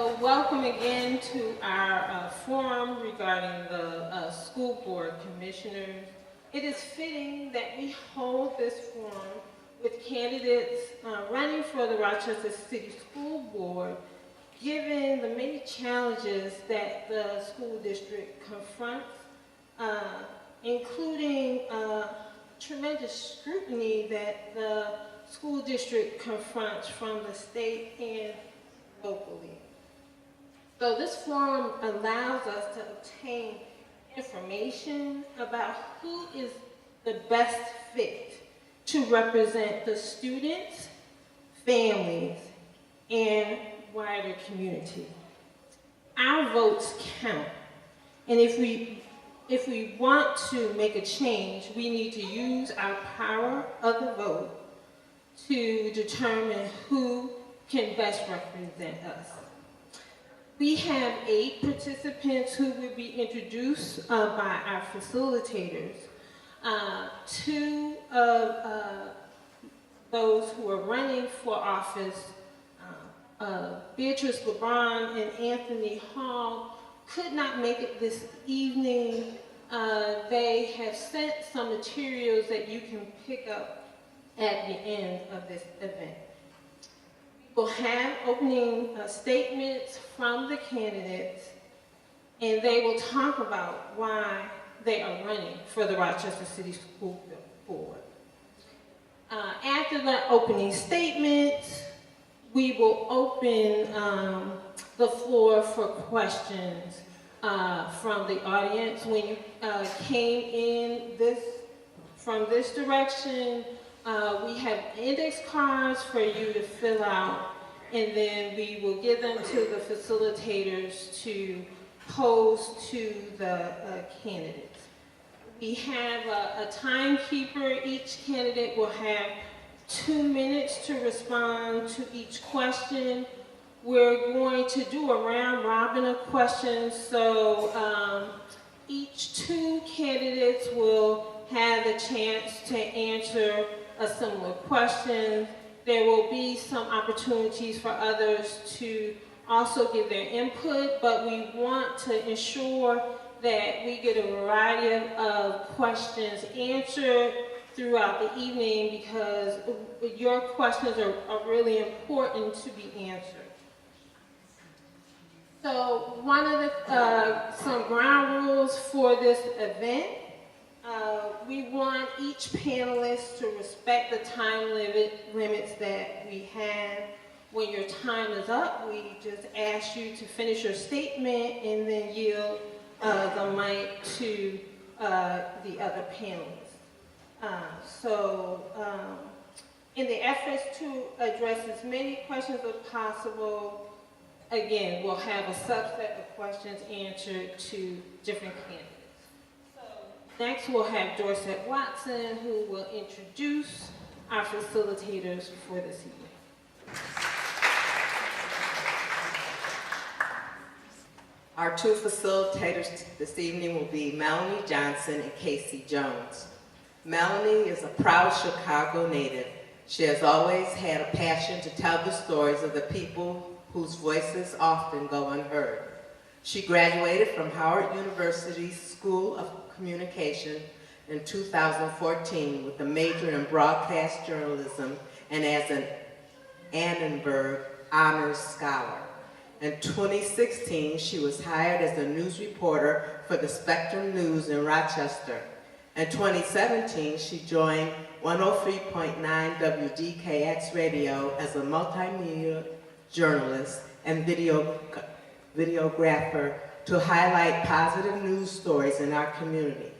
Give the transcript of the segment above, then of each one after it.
So welcome again to our forum regarding the School Board Commissioners. It is fitting that we hold this forum with candidates running for the Rochester City School Board, given the many challenges that the school district confronts, including tremendous scrutiny that the school district confronts from the state and locally. So this forum allows us to obtain information about who is the best fit to represent the students, families, and wider community. Our votes count, and if we want to make a change, we need to use our power of the vote to determine who can best represent us. We have 8 participants who will be introduced by our facilitators. 2 of those who are running for office, Beatrice LeBron and Anthony Hall, could not make it this evening. They have sent some materials that you can pick up at the end of this event. We'll have opening statements from the candidates, and they will talk about why they are running for the Rochester City School Board. After the opening statements, we will open the floor for questions from the audience. When you came in from this direction, we have index cards for you to fill out, and then we will give them to the facilitators to pose to the candidates. We have a timekeeper. Each candidate will have 2 minutes to respond to each question. We're going to do a round robin of questions, so each 2 candidates will have the chance to answer a similar question. There will be some opportunities for others to also give their input, but we want to ensure that we get a variety of questions answered throughout the evening, because your questions are really important to be answered. So one of the, some ground rules for this event, we want each panelist to respect the time limits that we have. When your time is up, we just ask you to finish your statement and then yield the mic to the other panelists. In the efforts to address as many questions as possible, again, we'll have a subset of questions answered to different candidates. Next, we'll have Dorset Watson, who will introduce our facilitators for this evening. Our 2 facilitators this evening will be Melanie Johnson and Casey Jones. Melanie is a proud Chicago native. She has always had a passion to tell the stories of the people whose voices often go unheard. She graduated from Howard University's School of Communication in 2014 with a major in broadcast journalism and as an Annenberg Honors Scholar. In 2016, she was hired as a news reporter for the Spectrum News in Rochester. In 2017, she joined 103.9 WDKX Radio as a multimedia journalist and videographer to highlight positive news stories in our community.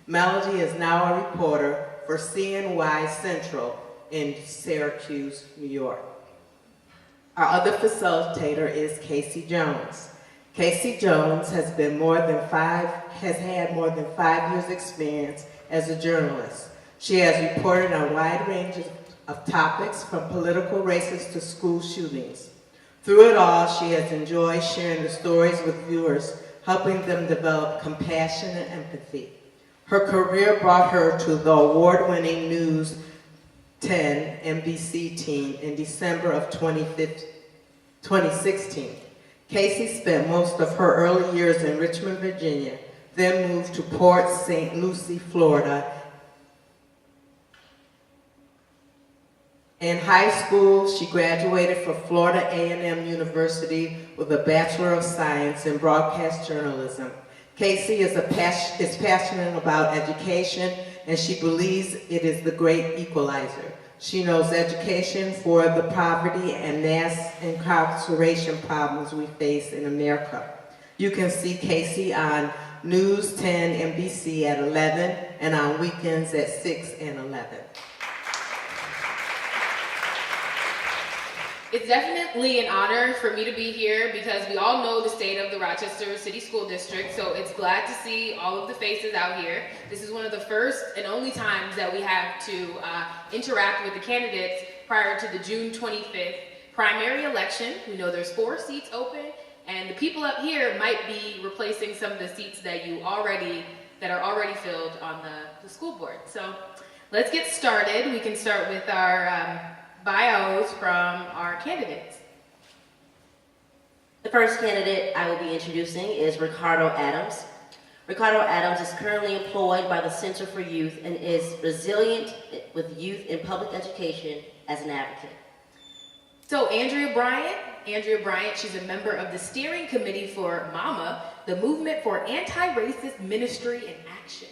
Melody is now a reporter for CNY Central in Syracuse, New York. Our other facilitator is Casey Jones. Casey Jones has had more than 5 years experience as a journalist. She has reported on a wide range of topics, from political races to school shootings. Through it all, she has enjoyed sharing the stories with viewers, helping them develop compassion and empathy. Her career brought her to the award-winning News 10 NBC team in December of 2016. Casey spent most of her early years in Richmond, Virginia, then moved to Port St. Lucie, Florida. In high school, she graduated from Florida A&M University with a Bachelor of Science in Broadcast Journalism. Casey is passionate about education, and she believes it is the great equalizer. She knows education for the poverty and mass incarceration problems we face in America. You can see Casey on News 10 NBC at 11 and on weekends at 6 and 11. It's definitely an honor for me to be here because we all know the state of the Rochester City School District, so it's glad to see all of the faces out here. This is one of the first and only times that we have to interact with the candidates prior to the June 25th primary election. We know there's 4 seats open, and the people up here might be replacing some of the seats that are already filled on the school board. So let's get started. We can start with our bios from our candidates. The first candidate I will be introducing is Ricardo Adams. Ricardo Adams is currently employed by the Center for Youth and is resilient with youth in public education as an advocate. So Andrea Bryant, she's a member of the steering committee for MAMA, the Movement for Anti-Racist Ministry in Action.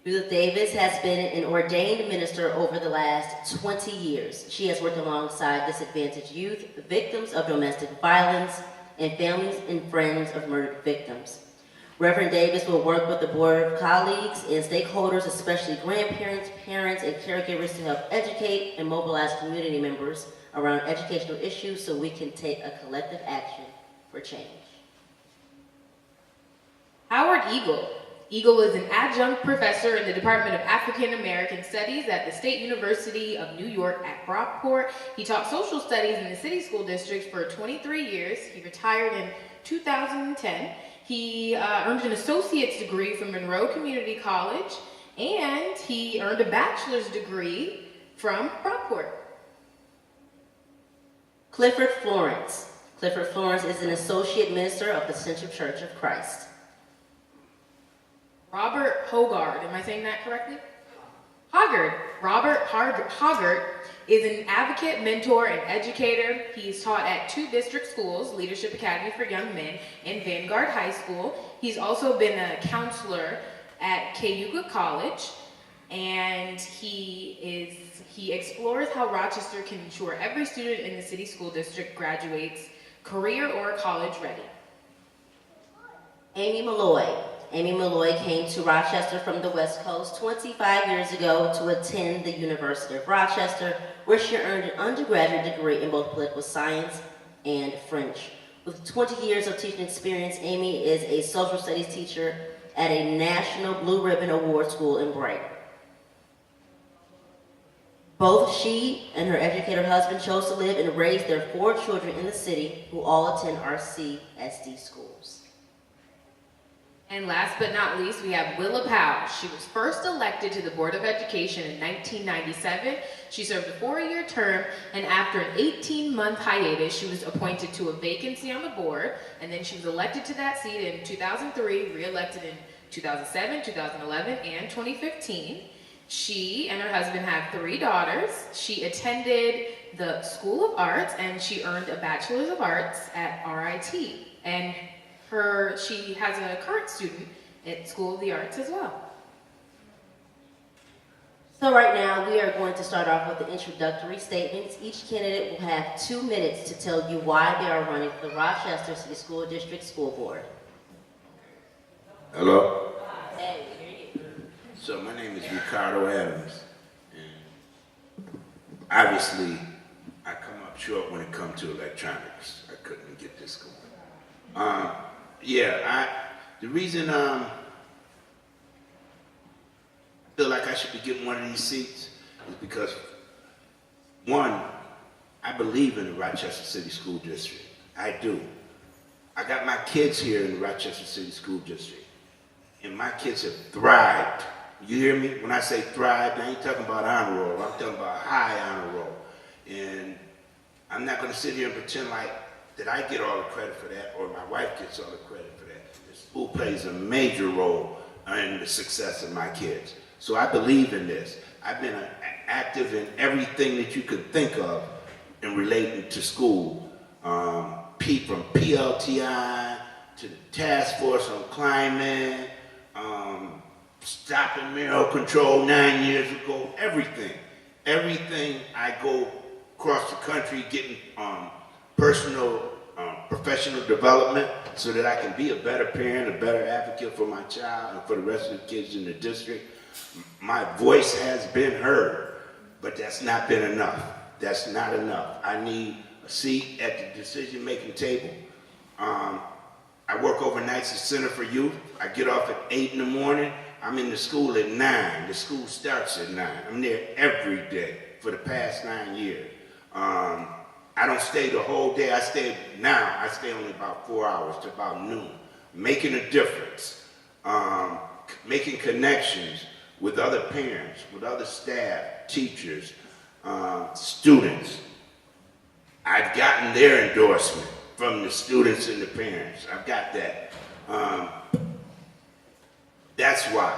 Judith Davis has been an ordained minister over the last 20 years. She has worked alongside disadvantaged youth, victims of domestic violence, and families and friends of murdered victims. Reverend Davis will work with the board of colleagues and stakeholders, especially grandparents, parents, and caregivers, to help educate and mobilize community members around educational issues so we can take a collective action for change. Howard Eagle. Eagle is an adjunct professor in the Department of African American Studies at the State University of New York at Brockport. He taught social studies in the city school districts for 23 years. He retired in 2010. He earned an associate's degree from Monroe Community College, and he earned a bachelor's degree from Brockport. Clifford Florence. Clifford Florence is an associate minister of the Central Church of Christ. Robert Hoggard, am I saying that correctly? Hoggard. Robert Hoggard is an advocate, mentor, and educator. He's taught at 2 district schools, Leadership Academy for Young Men and Vanguard High School. He's also been a counselor at Cayuga College, and he explores how Rochester can ensure every student in the city school district graduates career or college ready. Amy Malloy. Amy Malloy came to Rochester from the West Coast 25 years ago to attend the University of Rochester, where she earned an undergraduate degree in both political science and French. With 20 years of teaching experience, Amy is a social studies teacher at a National Blue Ribbon Award school in Brighton. Both she and her educator husband chose to live and raise their 4 children in the city, who all attend RCSD schools. And last but not least, we have Willa Powell. She was first elected to the Board of Education in 1997. She served a 4-year term, and after an 18-month hiatus, she was appointed to a vacancy on the board, and then she was elected to that seat in 2003, re-elected in 2007, 2011, and 2015. She and her husband have 3 daughters. She attended the School of Arts, and she earned a Bachelor's of Arts at RIT. And she has a current student at School of the Arts as well. So right now, we are going to start off with the introductory statements. Each candidate will have 2 minutes to tell you why they are running for the Rochester City School District School Board. Hello? Hey, we hear you. So my name is Ricardo Adams, and obviously I come up short when it comes to electronics. I couldn't get this going. The reason I feel like I should be getting one of these seats is because, one, I believe in the Rochester City School District. I do. I got my kids here in the Rochester City School District, and my kids have thrived. You hear me? When I say thrived, I ain't talking about honor roll. I'm talking about high honor roll. And I'm not going to sit here and pretend like that I get all the credit for that or my wife gets all the credit for that. The school plays a major role in the success of my kids. So I believe in this. I've been active in everything that you could think of in relating to school. From PLTI to the Task Force on Climate, stopping mayoral control 9 years ago, everything. Everything I go across the country getting personal, professional development so that I can be a better parent, a better advocate for my child and for the rest of the kids in the district. My voice has been heard, but that's not been enough. That's not enough. I need a seat at the decision-making table. I work overnights at Center for Youth. I get off at 8 in the morning. I'm in the school at 9. The school starts at 9. I'm there every day for the past 9 years. I don't stay the whole day. I stay only about 4 hours to about noon, making a difference, making connections with other parents, with other staff, teachers, students. I've gotten their endorsement from the students and the parents. I've got that. That's why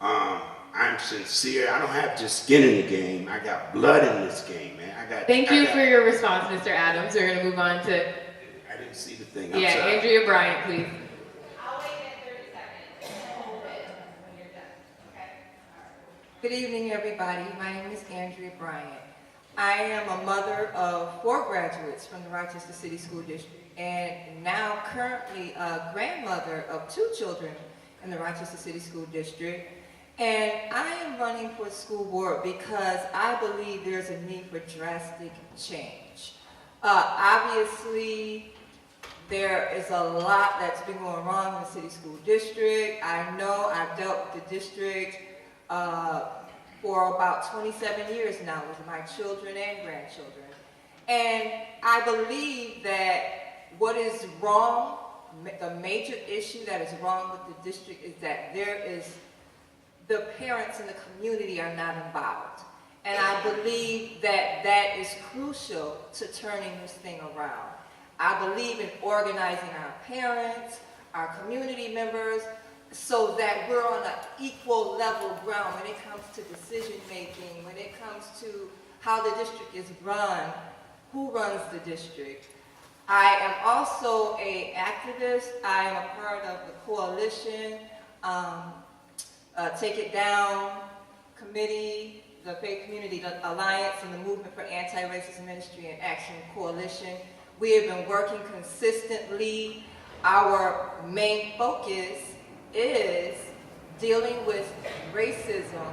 I'm sincere. I don't have just skin in the game. I got blood in this game, man. Thank you for your response, Mr. Adams. We're going to move on to... I didn't see the thing. I'm yeah, sorry. Andrea Bryant, please. I'll wait at 30 seconds. Hold it when you're done. Okay? Good evening, everybody. My name is Andrea Bryant. I am a mother of 4 graduates from the Rochester City School District and now currently a grandmother of 2 children in the Rochester City School District. And I am running for school board because I believe there's a need for drastic change. Obviously, there is a lot that's been going wrong in the city school district. I know I've dealt with the district for about 27 years now with my children and grandchildren. And I believe that what is wrong, the major issue that is wrong with the district is that the parents in the community are not involved. And I believe that that is crucial to turning this thing around. I believe in organizing our parents, our community members, so that we're on an equal level ground when it comes to decision making, when it comes to how the district is run, who runs the district. I am also an activist. I am a part of the coalition, Take It Down Committee, the Faith Community Alliance, and the Movement for Anti-Racist Ministry and Action Coalition. We have been working consistently. Our main focus is dealing with racism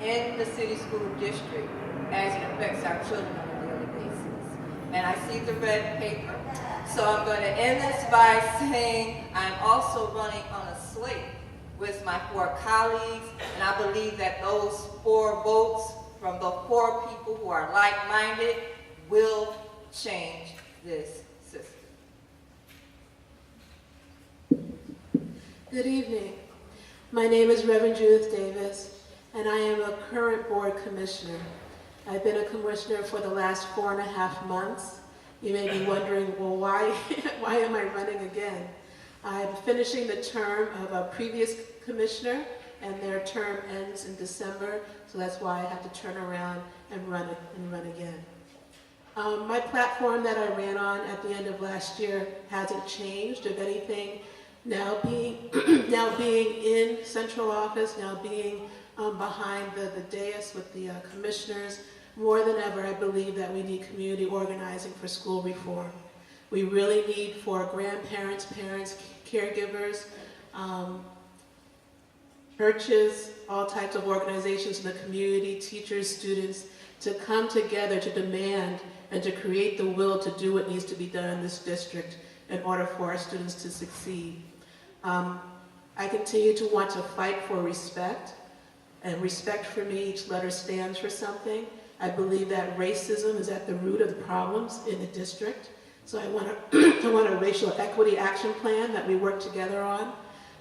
in the city school district as it affects our children on a daily basis. And I see the red paper. So I'm going to end this by saying I'm also running on a slate with my 4 colleagues, and I believe that those 4 votes from the 4 people who are like-minded will change this system. Good evening. My name is Reverend Judith Davis, and I am a current board commissioner. I've been a commissioner for the last 4.5 months. You may be wondering, well, why am I running again? I'm finishing the term of a previous commissioner, and their term ends in December, so that's why I have to turn around and run again. My platform that I ran on at the end of last year hasn't changed. If anything, now being in central office, now being behind the dais with the commissioners, more than ever, I believe that we need community organizing for school reform. We really need for grandparents, parents, caregivers, churches, all types of organizations in the community, teachers, students, to come together to demand and to create the will to do what needs to be done in this district in order for our students to succeed. I continue to want to fight for respect, and respect for me, each letter stands for something. I believe that racism is at the root of the problems in the district. So I want a racial equity action plan that we work together on.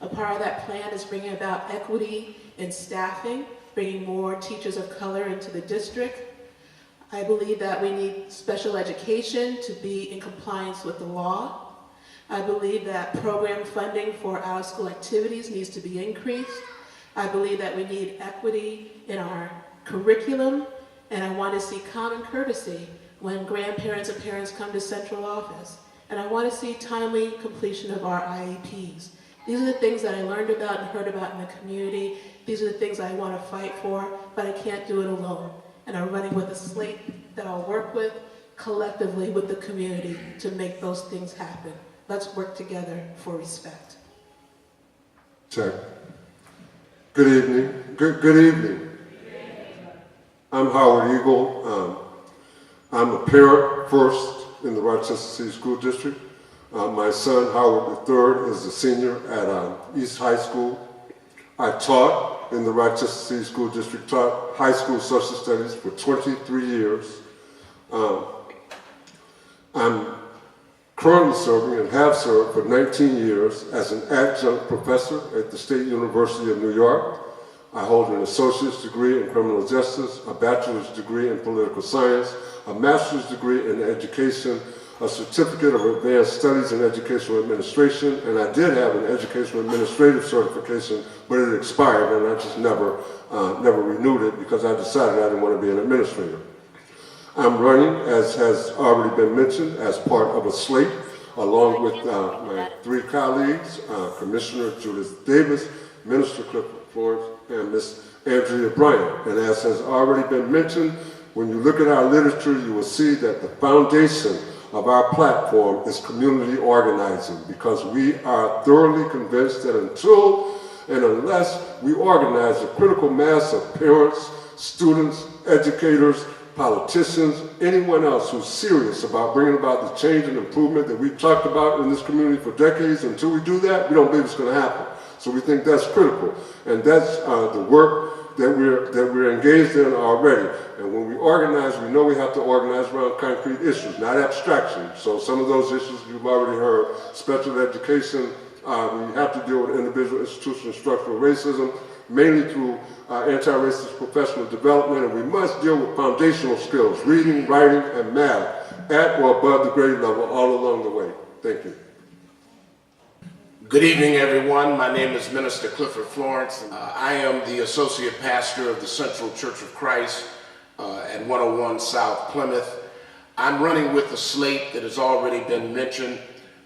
A part of that plan is bringing about equity in staffing, bringing more teachers of color into the district. I believe that we need special education to be in compliance with the law. I believe that program funding for out-of-school activities needs to be increased. I believe that we need equity in our curriculum, and I want to see common courtesy when grandparents or parents come to central office. And I want to see timely completion of our IEPs. These are the things that I learned about and heard about in the community. These are the things I want to fight for, but I can't do it alone. And I'm running with a slate that I'll work with collectively with the community to make those things happen. Let's work together for respect. Check. Good evening. Good evening. I'm Howard Eagle. I'm a parent first in the Rochester City School District. My son, Howard III, is a senior at East High School. I taught in the Rochester City School District, taught high school social studies for 23 years. I'm currently serving and have served for 19 years as an adjunct professor at the State University of New York. I hold an associate's degree in criminal justice, a bachelor's degree in political science, a master's degree in education, a certificate of advanced studies in educational administration, and I did have an educational administrative certification, but it expired and I just never renewed it because I decided I didn't want to be an administrator. I'm running, as has already been mentioned, as part of a slate, along with my three colleagues, Commissioner Judith Davis, Minister Clifford Florence, and Ms. Andrea Bryant. And as has already been mentioned, when you look at our literature, you will see that the foundation of our platform is community organizing, because we are thoroughly convinced that until and unless we organize a critical mass of parents, students, educators, politicians, anyone else who's serious about bringing about the change and improvement that we've talked about in this community for decades, until we do that, we don't believe it's going to happen. So we think that's critical, and that's the work that we're engaged in already. And when we organize, we know we have to organize around concrete issues, not abstraction. So some of those issues you've already heard: special education. We have to deal with individual, institutional, structural racism, mainly through anti-racist professional development, and we must deal with foundational skills, reading, writing, and math, at or above the grade level all along the way. Thank you. Good evening, everyone. My name is Minister Clifford Florence. I am the Associate Pastor of the Central Church of Christ at 101 South Plymouth. I'm running with a slate that has already been mentioned.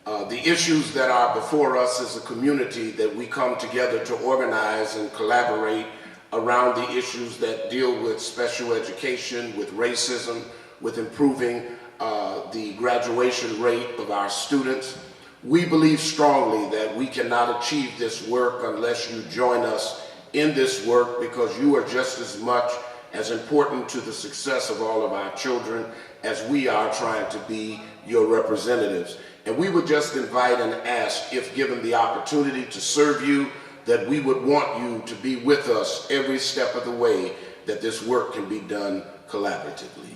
The issues that are before us as a community that we come together to organize and collaborate around the issues that deal with special education, with racism, with improving the graduation rate of our students. We believe strongly that we cannot achieve this work unless you join us in this work, because you are just as much as important to the success of all of our children as we are trying to be your representatives. And we would just invite and ask, if given the opportunity to serve you, that we would want you to be with us every step of the way, that this work can be done collaboratively.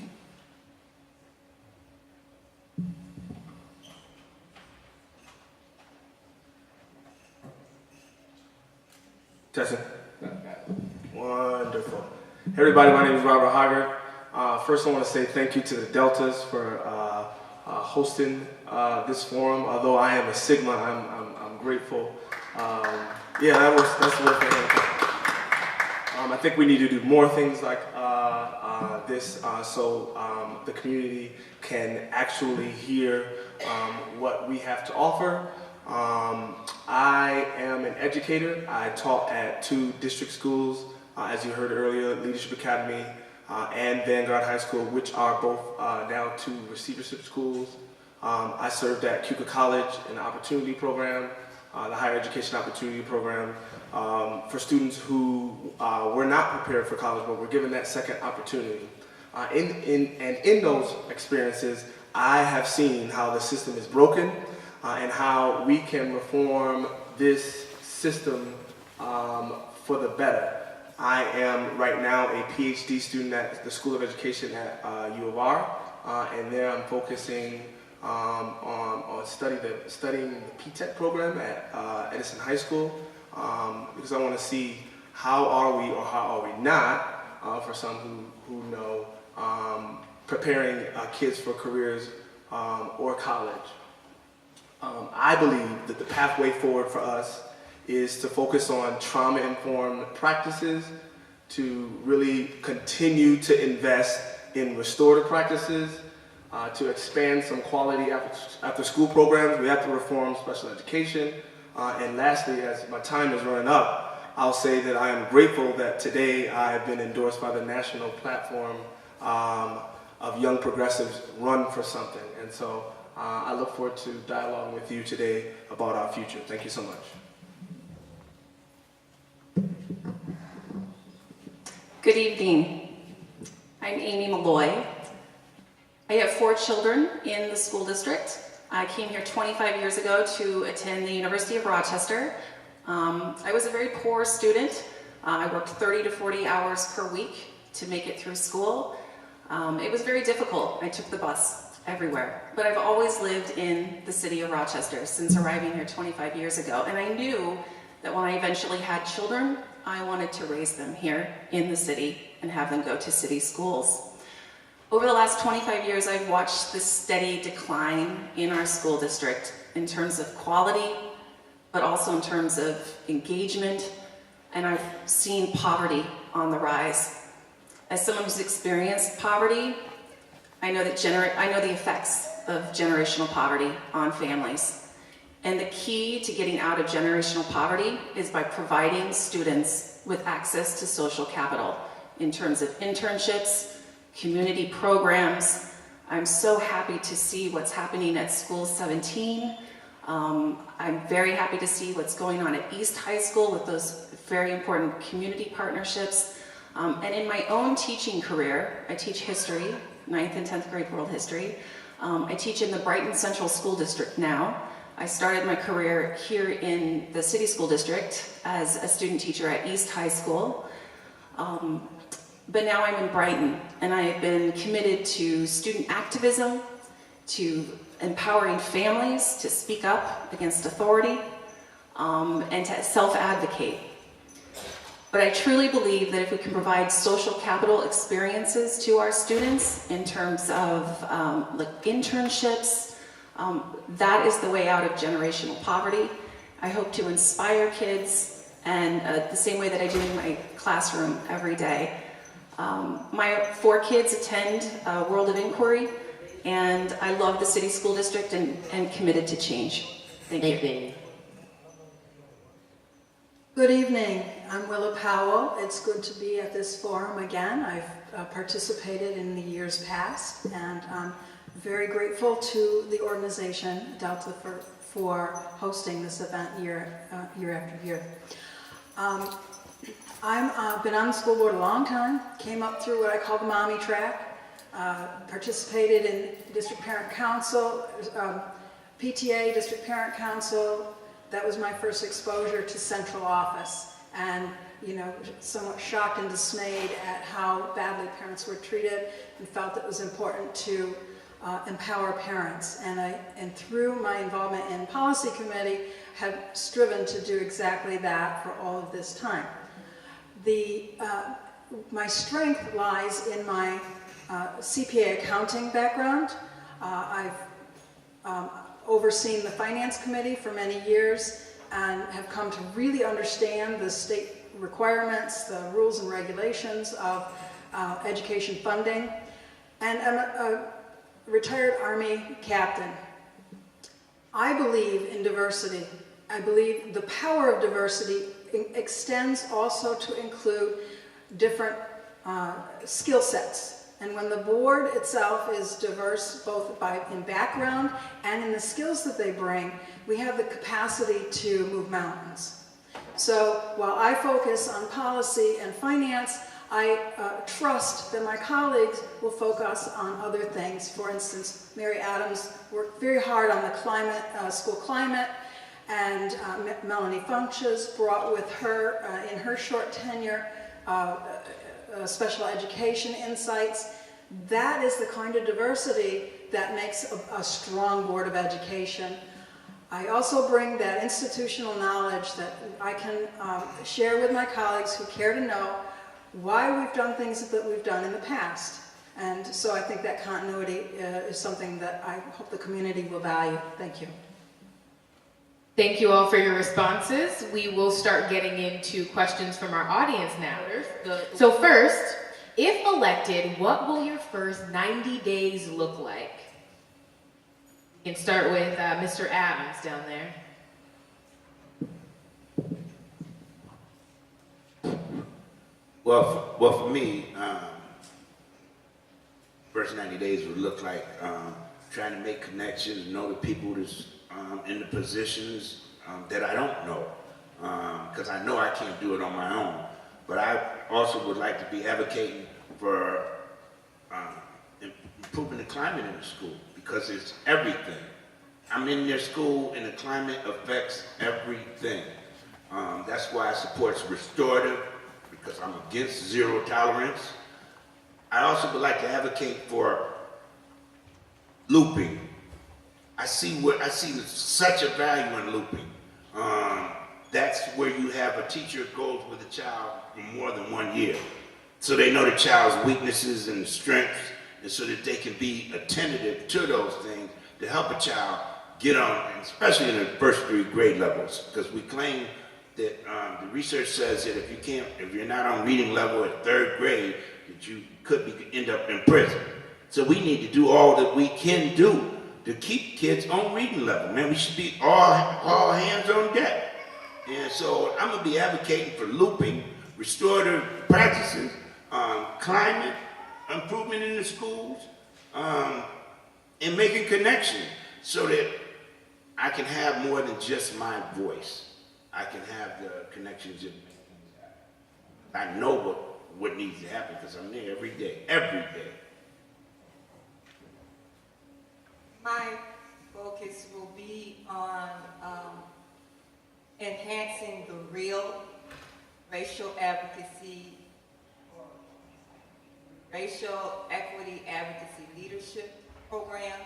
Testing. Wonderful. Hey everybody, my name is Robert Hoggard. First I want to say thank you to the Deltas for hosting this forum. Although I am a Sigma, I'm grateful. Yeah, that's worth it. I think we need to do more things like this so the community can actually hear what we have to offer. I am an educator. I taught at 2 district schools, as you heard earlier, Leadership Academy and Vanguard High School, which are both now 2 receivership schools. I served at Cuca College in the Opportunity Program, the Higher Education Opportunity Program, for students who were not prepared for college but were given that second opportunity. In those experiences, I have seen how the system is broken and how we can reform this system for the better. I am right now a PhD student at the School of Education at U of R, and there I'm focusing on studying the P-Tech program at Edison High School, because I want to see how are we or how are we not, for some who know, preparing kids for careers or college. I believe that the pathway forward for us is to focus on trauma-informed practices, to really continue to invest in restorative practices, to expand some quality after-school programs. We have to reform special education. And lastly, as my time is running up, I'll say that I am grateful that today I have been endorsed by the national platform of Young Progressives Run for Something. And so I look forward to dialoguing with you today about our future. Thank you so much. Good evening. I'm Amy Malloy. I have 4 children in the school district. I came here 25 years ago to attend the University of Rochester. I was a very poor student. I worked 30 to 40 hours per week to make it through school. It was very difficult. I took the bus everywhere. But I've always lived in the city of Rochester since arriving here 25 years ago. And I knew that when I eventually had children, I wanted to raise them here in the city and have them go to city schools. Over the last 25 years, I've watched this steady decline in our school district in terms of quality, but also in terms of engagement, and I've seen poverty on the rise. As someone who's experienced poverty, I know the effects of generational poverty on families. And the key to getting out of generational poverty is by providing students with access to social capital in terms of internships, community programs. I'm so happy to see what's happening at School 17. I'm very happy to see what's going on at East High School with those very important community partnerships. And in my own teaching career, I teach history, 9th and 10th grade world history. I teach in the Brighton Central School District now. I started my career here in the city school district as a student teacher at East High School. But now I'm in Brighton, and I have been committed to student activism, to empowering families to speak up against authority, and to self-advocate. But I truly believe that if we can provide social capital experiences to our students in terms of like internships, that is the way out of generational poverty. I hope to inspire kids, and the same way that I do in my classroom every day. My 4 kids attend World of Inquiry, and I love the city school district and committed to change. Thank you. Good evening. I'm Willa Powell. It's good to be at this forum again. I've participated in the years past, and I'm very grateful to the organization, Delta, for hosting this event year after year. I've been on the school board a long time, came up through what I call the mommy track, participated in district parent council, PTA, district parent council. That was my first exposure to central office, and somewhat shocked and dismayed at how badly parents were treated, and felt it was important to empower parents. And through my involvement in policy committee, have striven to do exactly that for all of this time. My strength lies in my CPA accounting background. I've overseen the finance committee for many years and have come to really understand the state requirements, the rules and regulations of education funding. And I'm a retired Army captain. I believe in diversity. I believe the power of diversity extends also to include different skill sets. And when the board itself is diverse, both in background and in the skills that they bring, we have the capacity to move mountains. So while I focus on policy and finance, I trust that my colleagues will focus on other things. For instance, Mary Adams worked very hard on the climate, school climate, and Melanie Funches brought with her, in her short tenure, special education insights. That is the kind of diversity that makes a strong Board of Education. I also bring that institutional knowledge that I can share with my colleagues who care to know why we've done things that we've done in the past. And so I think that continuity is something that I hope the community will value. Thank you. Thank you all for your responses. We will start getting into questions from our audience now. So first, if elected, what will your first 90 days look like? We can start with Mr. Adams down there. Well, for me, first 90 days would look like trying to make connections, know the people that's in the positions that I don't know, because I know I can't do it on my own. But I also would like to be advocating for improving the climate in the school, because it's everything. I'm in their school and the climate affects everything. That's why I support restorative, because I'm against zero tolerance. I also would like to advocate for looping. I see such a value in looping. That's where you have a teacher goes with a child for more than 1 year, so they know the child's weaknesses and strengths, and so that they can be attentive to those things to help a child get on, especially in the first 3 grade levels, because we claim that the research says that if you're not on reading level at 3rd grade, that you could end up in prison. So we need to do all that we can do to keep kids on reading level. Man, we should be all hands on deck. And so I'm gonna be advocating for looping, restorative practices, climate improvement in the schools, and making connections so that I can have more than just my voice. I can have the connections that make things happen. I know what needs to happen because I'm there every day, every day. My focus will be on enhancing the real racial advocacy, or racial equity advocacy leadership program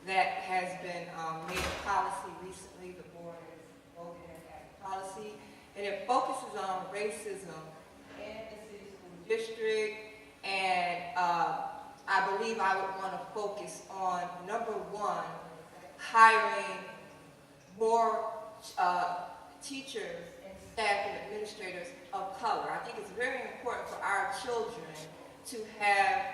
that has been made policy recently. The board has voted and had policy, and it focuses on racism in the city school district. And I believe I would want to focus on, number one, hiring more teachers and staff and administrators of color. I think it's very important for our children to have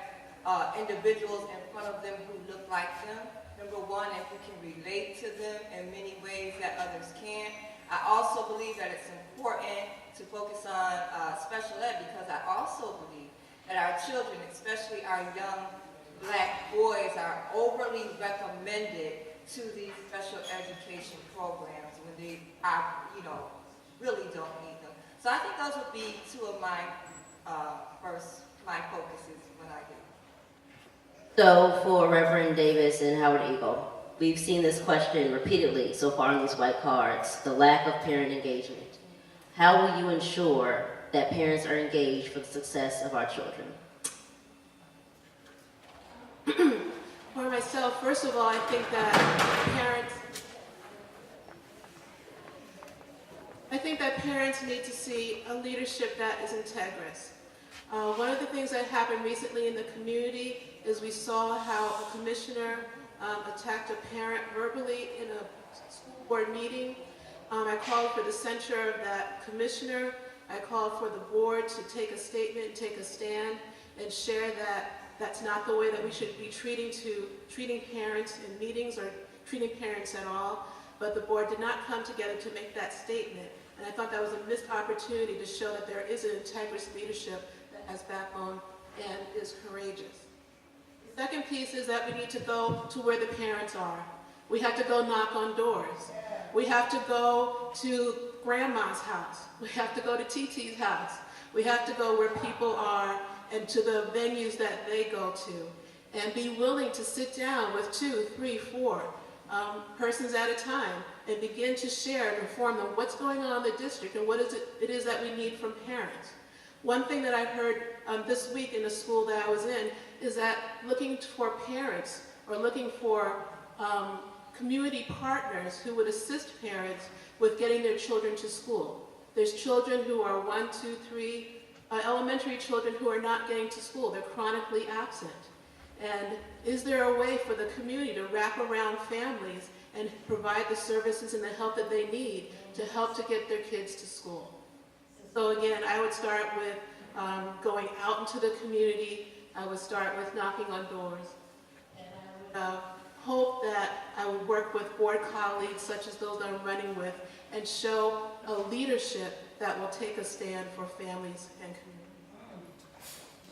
individuals in front of them who look like them. Number one, and who can relate to them in many ways that others can't. I also believe that it's important to focus on special ed, because I also believe that our children, especially our young black boys, are overly recommended to these special education programs when they really don't need them. So I think those would be 2 of my my focuses when I get. So for Reverend Davis and Howard Eagle, we've seen this question repeatedly so far on these white cards, the lack of parent engagement. How will you ensure that parents are engaged for the success of our children? For myself, first of all, I think that parents need to see a leadership that is integrous. One of the things that happened recently in the community is we saw how a commissioner attacked a parent verbally in a school board meeting. I called for the censure of that commissioner. I called for the board to take a statement, take a stand, and share that that's not the way that we should be treating parents in meetings or treating parents at all. But the board did not come together to make that statement. And I thought that was a missed opportunity to show that there is an integrous leadership that has backbone and is courageous. The second piece is that we need to go to where the parents are. We have to go knock on doors. We have to go to grandma's house. We have to go to TT's house. We have to go where people are and to the venues that they go to, and be willing to sit down with 2, 3, 4 persons at a time and begin to share and inform them what's going on in the district and what it is that we need from parents. One thing that I heard this week in a school that I was in is that looking for parents or looking for community partners who would assist parents with getting their children to school. There's children who are 1, 2, 3 elementary children who are not getting to school. They're chronically absent. And is there a way for the community to wrap around families and provide the services and the help that they need to help to get their kids to school? So again, I would start with going out into the community. I would start with knocking on doors. And I would hope that I would work with board colleagues such as those I'm running with and show a leadership that will take a stand for families and communities.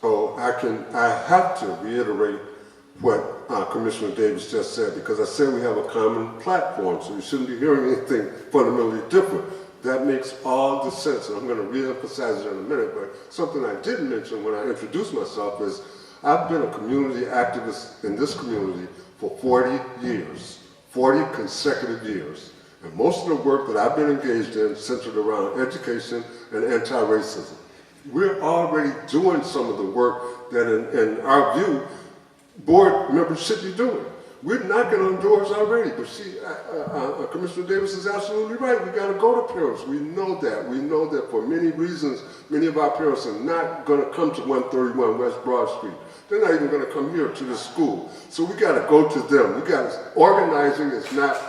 So I have to reiterate what Commissioner Davis just said, because I said we have a common platform, so you shouldn't be hearing anything fundamentally different. That makes all the sense, and I'm going to re-emphasize it in a minute, but something I didn't mention when I introduced myself is I've been a community activist in this community for 40 years, 40 consecutive years. And most of the work that I've been engaged in centered around education and anti-racism. We're already doing some of the work that, in our view, board members should be doing. We're knocking on doors already, but Commissioner Davis is absolutely right. We got to go to parents. We know that. We know that for many reasons, many of our parents are not going to come to 131 West Broad Street. They're not even going to come here to the school. So we got to go to them. We got to, organizing is not,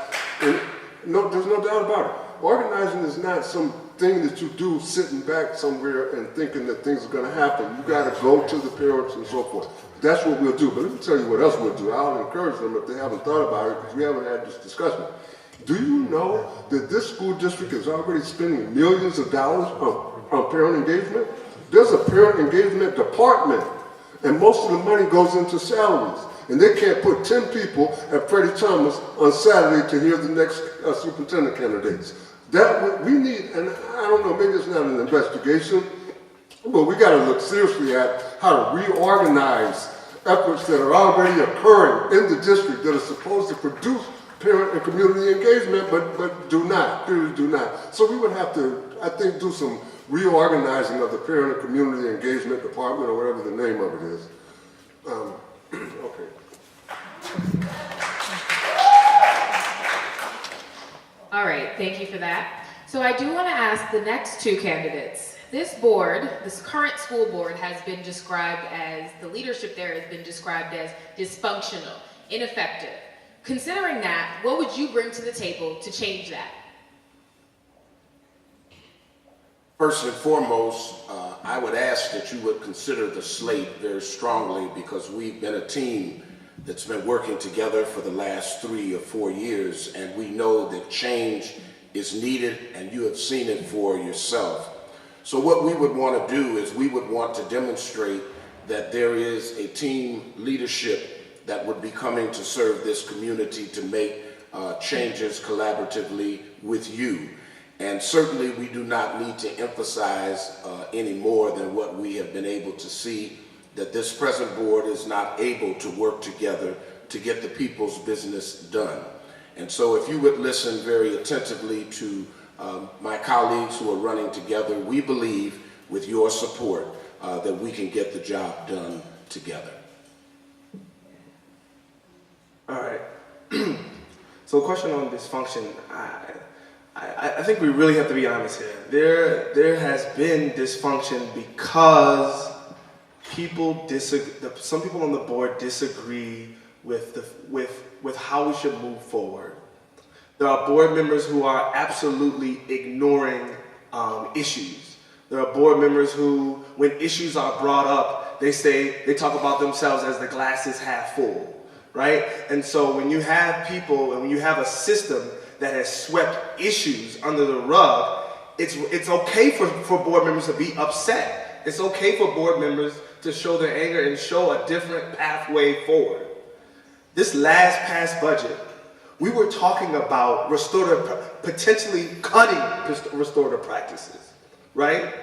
no, there's no doubt about it. Organizing is not some thing that you do sitting back somewhere and thinking that things are going to happen. You got to go to the parents and so forth. That's what we'll do. But let me tell you what else we'll do. I'll encourage them if they haven't thought about it, because we haven't had this discussion. Do you know that this school district is already spending millions of dollars on parent engagement? There's a parent engagement department, and most of the money goes into salaries. And they can't put 10 people at Freddie Thomas on Saturday to hear the next superintendent candidates. That we need, and I don't know, maybe it's not an investigation, but we got to look seriously at how to reorganize efforts that are already occurring in the district that are supposed to produce parent and community engagement, but do not, clearly do not. So we would have to, I think, do some reorganizing of the parent and community engagement department, or whatever the name of it is. Okay. All right, thank you for that. So I do want to ask the next two candidates. This board, this current school board, has been described as, the leadership there has been described as dysfunctional, ineffective. Considering that, what would you bring to the table to change that? First and foremost, I would ask that you would consider the slate very strongly, because we've been a team that's been working together for the last 3 or 4 years, and we know that change is needed, and you have seen it for yourself. So what we would want to do is we would want to demonstrate that there is a team leadership that would be coming to serve this community to make changes collaboratively with you. And certainly we do not need to emphasize any more than what we have been able to see, that this present board is not able to work together to get the people's business done. And so if you would listen very attentively to my colleagues who are running together, we believe with your support that we can get the job done together. All right. So a question on dysfunction. I think we really have to be honest here. There has been dysfunction because some people on the board disagree with how we should move forward. There are board members who are absolutely ignoring issues. There are board members who, when issues are brought up, they talk about themselves as the glass is half full, right? And so when you have people and when you have a system that has swept issues under the rug, it's okay for board members to be upset. It's okay for board members to show their anger and show a different pathway forward. This last passed budget, we were talking about potentially cutting restorative practices, right?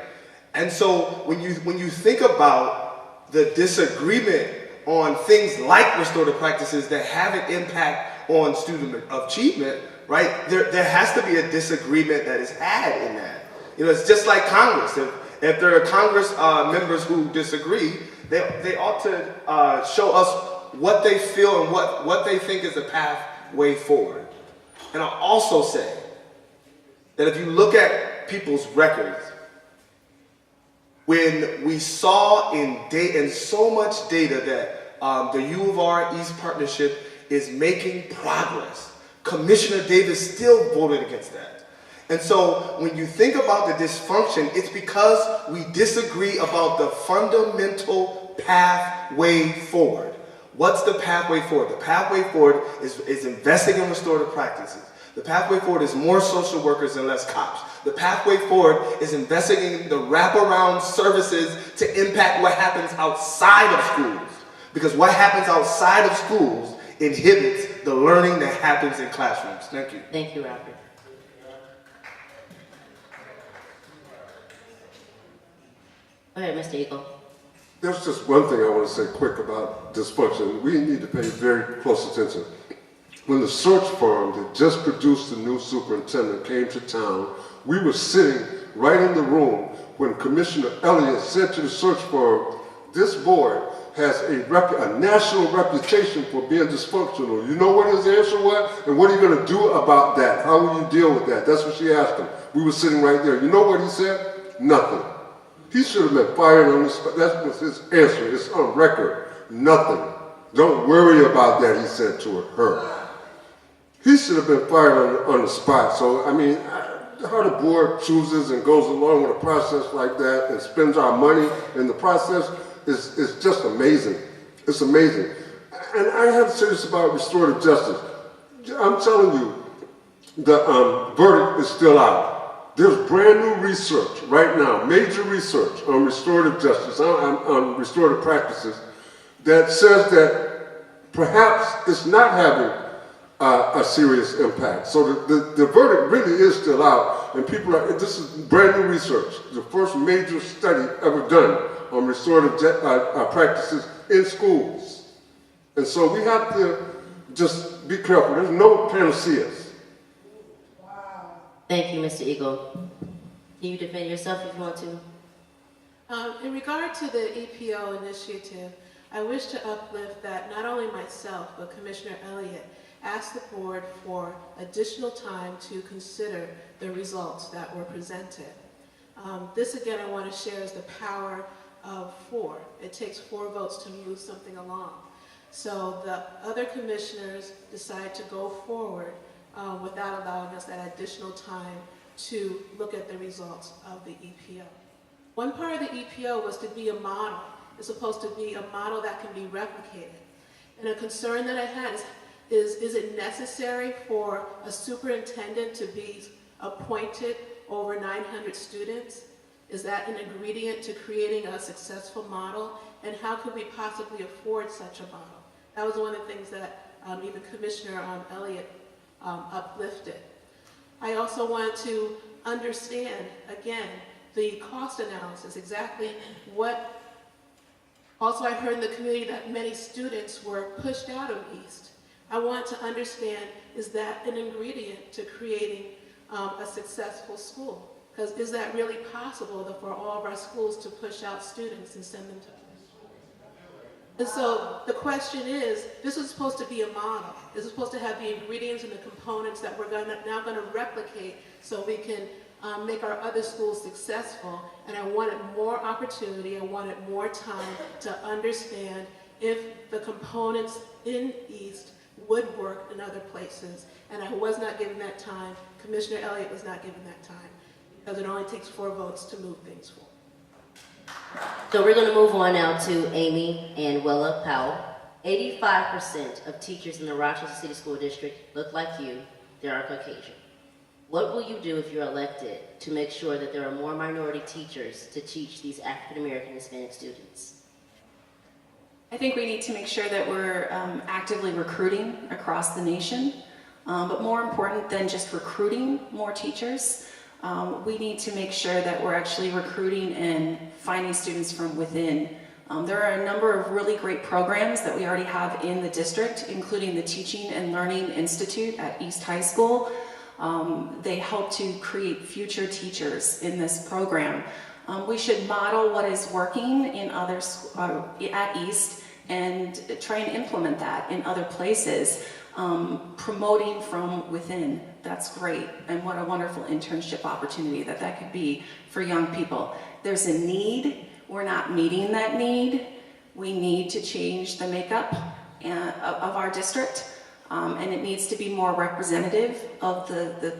And so when you think about the disagreement on things like restorative practices that have an impact on student achievement, right? There has to be a disagreement that is had in that. You know, it's just like Congress. If there are Congress members who disagree, they ought to show us what they feel and what they think is the pathway forward. And I'll also say that if you look at people's records, when we saw in so much data that the U of R East Partnership is making progress, Commissioner Davis still voted against that. And so when you think about the dysfunction, it's because we disagree about the fundamental pathway forward. What's the pathway forward? The pathway forward is investing in restorative practices. The pathway forward is more social workers and less cops. The pathway forward is investing in the wraparound services to impact what happens outside of schools. Because what happens outside of schools inhibits the learning that happens in classrooms. Thank you. Thank you, Robert. Go ahead, Mr. Eagle. There's just one thing I want to say quick about dysfunction. We need to pay very close attention. When the search firm that just produced the new superintendent came to town, we were sitting right in the room when Commissioner Elliott said to the search firm, this board has a national reputation for being dysfunctional. You know what his answer was? And what are you going to do about that? How will you deal with that? That's what she asked him. We were sitting right there. You know what he said? Nothing. He should have been fired on the spot. That was his answer. It's on record. Nothing. Don't worry about that, he said to her. He should have been fired on the spot. So, I mean, how the board chooses and goes along with a process like that and spends our money in the process is just amazing. It's amazing. And I have to say this about restorative justice. I'm telling you, the verdict is still out. There's brand new research right now, major research on restorative justice, on restorative practices, that says that perhaps it's not having a serious impact. So the verdict really is still out, and people are, this is brand new research, the first major study ever done on restorative practices in schools. And so we have to just be careful. There's no panaceas. Thank you, Mr. Eagle. Can you defend yourself if you want to? In regard to the EPO initiative, I wish to uplift that not only myself, but Commissioner Elliott asked the board for additional time to consider the results that were presented. This, again, I want to share is the power of 4. It takes 4 votes to move something along. So the other commissioners decided to go forward without allowing us that additional time to look at the results of the EPO. One part of the EPO was to be a model. It's supposed to be a model that can be replicated. And a concern that I had is it necessary for a superintendent to be appointed over 900 students? Is that an ingredient to creating a successful model? And how could we possibly afford such a model? That was one of the things that even Commissioner Elliott uplifted. I also wanted to understand, again, the cost analysis, exactly what. Also, I heard in the community that many students were pushed out of East. I want to understand, is that an ingredient to creating a successful school? Because is that really possible for all of our schools to push out students and send them to other schools? And so the question is, this is supposed to be a model. This is supposed to have the ingredients and the components that we're now going to replicate so we can make our other schools successful. And I wanted more opportunity, I wanted more time to understand if the components in East would work in other places. And I was not given that time. Commissioner Elliott was not given that time because it only takes 4 votes to move things forward. So we're going to move on now to Amy and Willa Powell. 85% of teachers in the Rochester City School District look like you. They are Caucasian. What will you do if you're elected to make sure that there are more minority teachers to teach these African American Hispanic students? I think we need to make sure that we're actively recruiting across the nation. But more important than just recruiting more teachers, we need to make sure that we're actually recruiting and finding students from within. There are a number of really great programs that we already have in the district, including the Teaching and Learning Institute at East High School. They help to create future teachers in this program. We should model what is working in others at East and try and implement that in other places. Promoting from within, that's great, and what a wonderful internship opportunity that could be for young people. there's a need, we're not meeting that need. We need to change the makeup of our district, and it needs to be more representative of the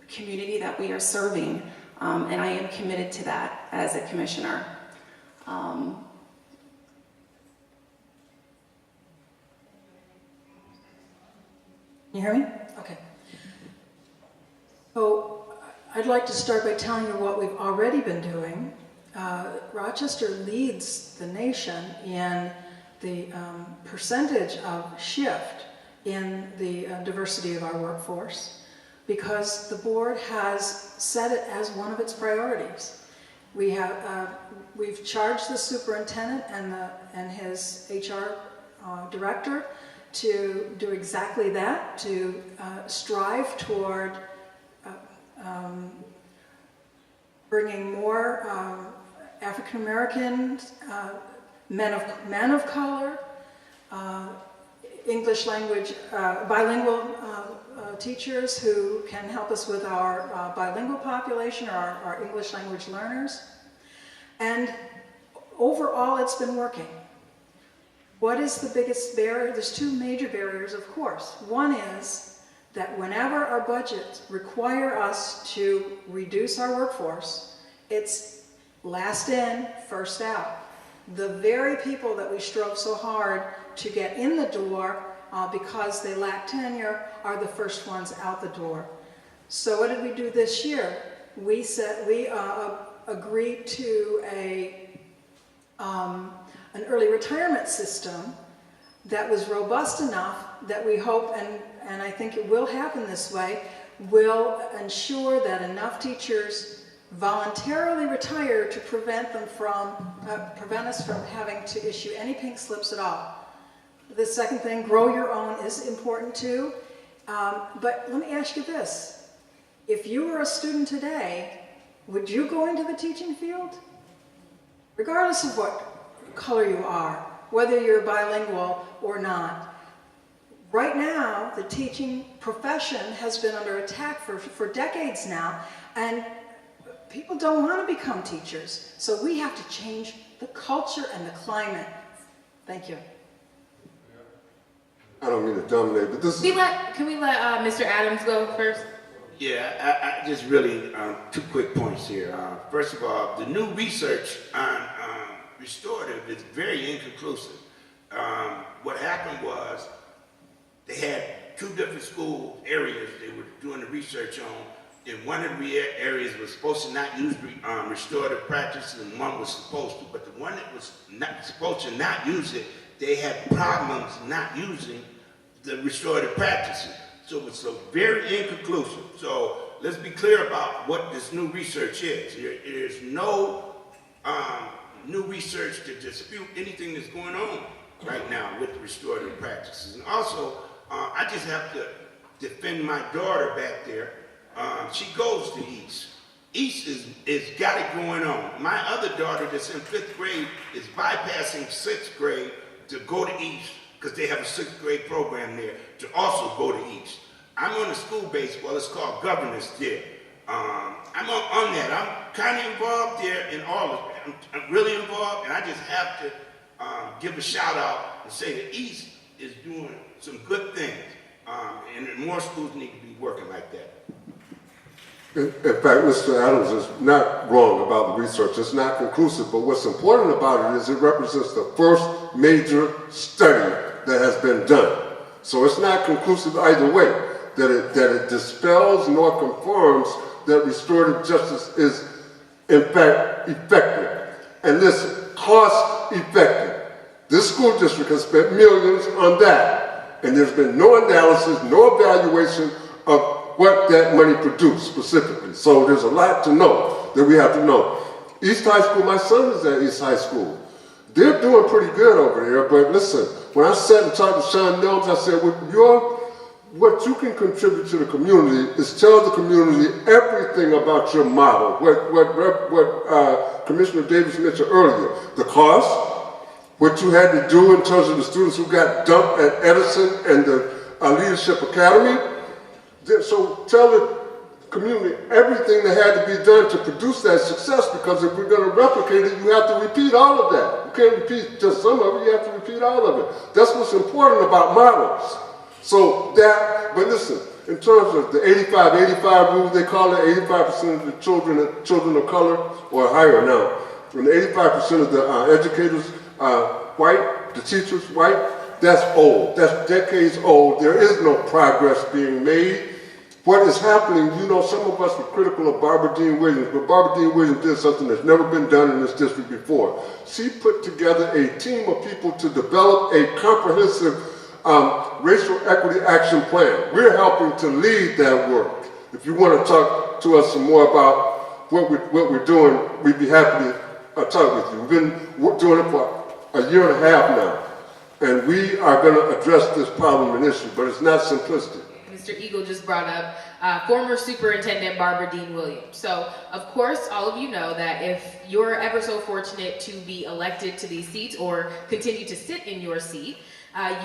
community that we are serving, and I am committed to that as a commissioner. Can you hear me? Okay. So I'd like to start by telling you what we've already been doing. Rochester leads the nation in the percentage of shift in the diversity of our workforce because the board has set it as one of its priorities. We've charged the superintendent and his HR director to do exactly that, to strive toward bringing more African Americans, men of color, English language, bilingual teachers who can help us with our bilingual population, or our English language learners. And overall, it's been working. What is the biggest barrier? There's two major barriers, of course. One is that whenever our budgets require us to reduce our workforce, it's last in, first out. The very people that we strove so hard to get in the door because they lack tenure are the first ones out the door. So what did we do this year? We agreed to an early retirement system that was robust enough that we hope, and I think it will happen this way, will ensure that enough teachers voluntarily retire to prevent us from having to issue any pink slips at all. The second thing, grow your own, is important too. But let me ask you this. If you were a student today, would you go into the teaching field? Regardless of what color you are, whether you're bilingual or not. Right now, the teaching profession has been under attack for decades now, and people don't want to become teachers. So we have to change the culture and the climate. Thank you. I don't mean to dominate, but this is... Can we let Mr. Adams go first? Yeah, I just really, two quick points here. First of all, the new research on restorative is very inconclusive. What happened was they had two different school areas they were doing the research on, and one of the areas was supposed to not use restorative practices, and one was supposed to. But the one that was not supposed to not use it, they had problems not using the restorative practices. So it's very inconclusive. So let's be clear about what this new research is. There's no new research to dispute anything that's going on right now with the restorative practices. And also, I just have to defend my daughter back there. She goes to East. East is got it going on. My other daughter that's in 5th grade is bypassing 6th grade to go to East, because they have a 6th grade program there, to also go to East. I'm on the school baseball, it's called governance there. I'm on that, I'm kind of involved there in all of it. I'm really involved, and I just have to give a shout out and say that East is doing some good things, and more schools need to be working like that. In fact, Mr. Adams is not wrong about the research. It's not conclusive, but what's important about it is it represents the first major study that has been done. So it's not conclusive either way, that it dispels nor confirms that restorative justice is, in fact, effective. And listen, cost effective. This school district has spent millions on that, and there's been no analysis, no evaluation of what that money produced specifically. So there's a lot to know that we have to know. East High School, my son is at East High School. They're doing pretty good over there, but listen, when I sat and talked to Sean Nelms, I said, what you can contribute to the community is tell the community everything about your model. What Commissioner Davis mentioned earlier, the cost, what you had to do in terms of the students who got dumped at Edison and the Leadership Academy. So tell it community everything that had to be done to produce that success, because if we're going to replicate it, you have to repeat all of that. You can't repeat just some of it, you have to repeat all of it. That's what's important about models. So that, but listen, in terms of the 85-85 rule, they call it 85% of the children of color, or higher now, and 85% of the educators white, the teachers white, that's old, that's decades old. There is no progress being made. What is happening, you know, some of us were critical of Barbara Dean Williams, but Barbara Dean Williams did something that's never been done in this district before. She put together a team of people to develop a comprehensive racial equity action plan. We're helping to lead that work. If you want to talk to us some more about what we're doing, we'd be happy to talk with you. We've been doing it for a year and a half now, and we are going to address this problem and issue, but it's not simplistic. Mr. Eagle just brought up former Superintendent Barbara Dean Williams. So, of course, all of you know that if you're ever so fortunate to be elected to these seats or continue to sit in your seat,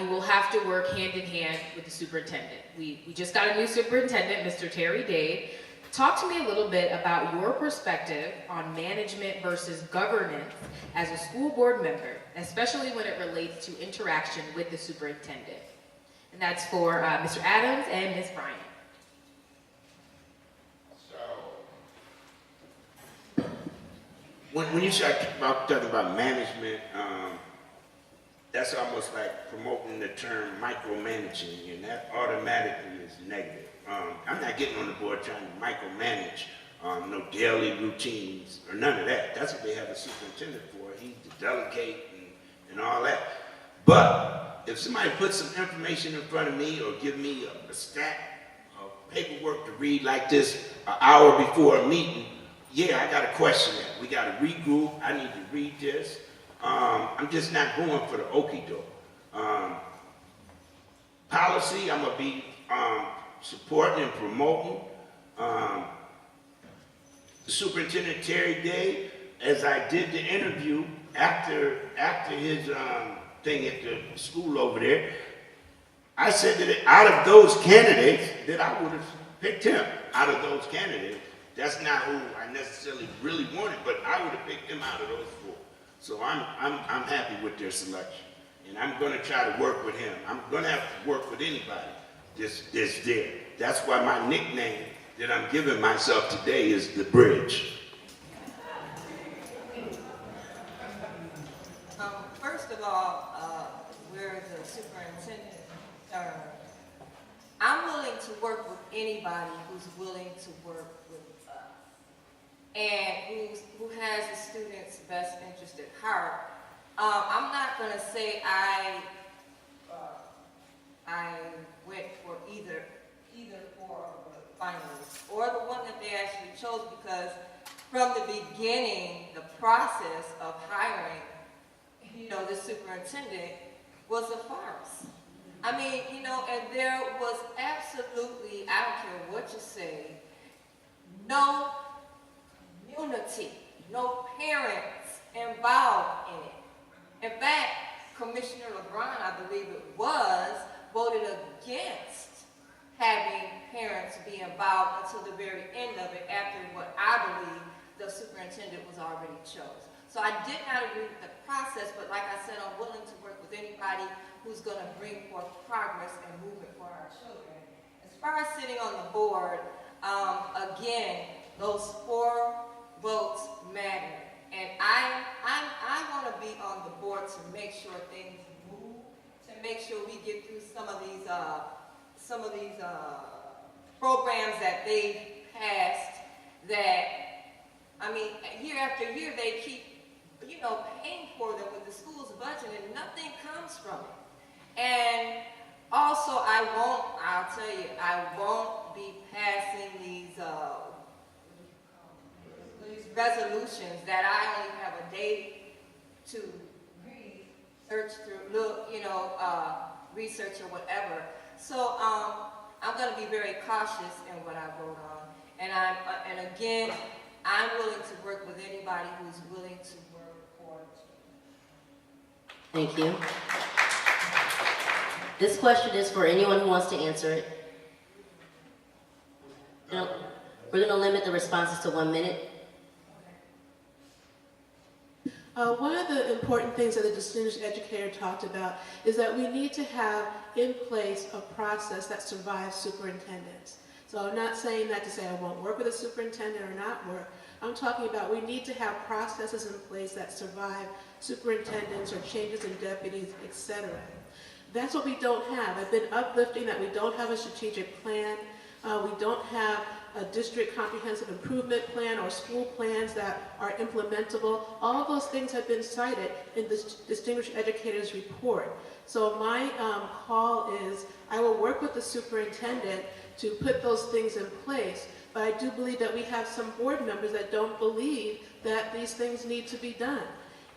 you will have to work hand in hand with the superintendent. We just got a new superintendent, Mr. Terry Dade. Talk to me a little bit about your perspective on management versus governance as a school board member, especially when it relates to interaction with the superintendent. And that's for Mr. Adams and Ms. Bryant. So, when you start talking about management, that's almost like promoting the term micromanaging, and that automatically is negative. I'm not getting on the board trying to micromanage no daily routines or none of that. That's what they have a superintendent for. He's to delegate and all that. But if somebody puts some information in front of me or give me a stack of paperwork to read like this an hour before a meeting, yeah, I got to question that. We got to regroup. I need to read this. I'm just not going for the okie-doke. Policy, I'm going to be supporting and promoting. The Superintendent Terry Day, as I did the interview after his thing at the school over there, I said that out of those candidates, that I would have picked him. Out of those candidates, that's not who I necessarily really wanted, but I would have picked him out of those four. So I'm happy with their selection, and I'm going to try to work with him. I'm going to have to work with anybody that's there. That's why my nickname that I'm giving myself today is the Bridge. First of all, where the superintendent, I'm willing to work with anybody who's willing to work with us and who has the student's best interest at heart. I'm not going to say I went for either for the finalists or the one that they actually chose, because from the beginning, the process of hiring, the superintendent was a farce. I mean, and there was absolutely, I don't care what you say, no community, no parents involved in it. In fact, Commissioner LeBron, I believe it was, voted against having parents be involved until the very end of it, after what I believe the superintendent was already chose. So I did not agree with the process, but like I said, I'm willing to work with anybody who's going to bring forth progress and movement for our children. As far as sitting on the board, again, those 4 votes matter. And I want to be on the board to make sure things move, to make sure we get through some of these programs that they've passed that, I mean, year after year they keep, paying for them with the school's budget and nothing comes from it. And also I'll tell you, I won't be passing these resolutions that I only have a day to read, search through, look, research or whatever. So I'm going to be very cautious in what I vote on. And again, I'm willing to work with anybody who's willing to work for it. Thank you. This question is for anyone who wants to answer it. No. We're going to limit the responses to 1 minute. One of the important things that the distinguished educator talked about is that we need to have in place a process that survives superintendents. So I'm not saying that to say I won't work with a superintendent or not work. I'm talking about we need to have processes in place that survive superintendents or changes in deputies, etc. That's what we don't have. I've been uplifting that we don't have a strategic plan. We don't have a district comprehensive improvement plan or school plans that are implementable. All of those things have been cited in this distinguished educator's report. So my call is I will work with the superintendent to put those things in place, but I do believe that we have some board members that don't believe that these things need to be done.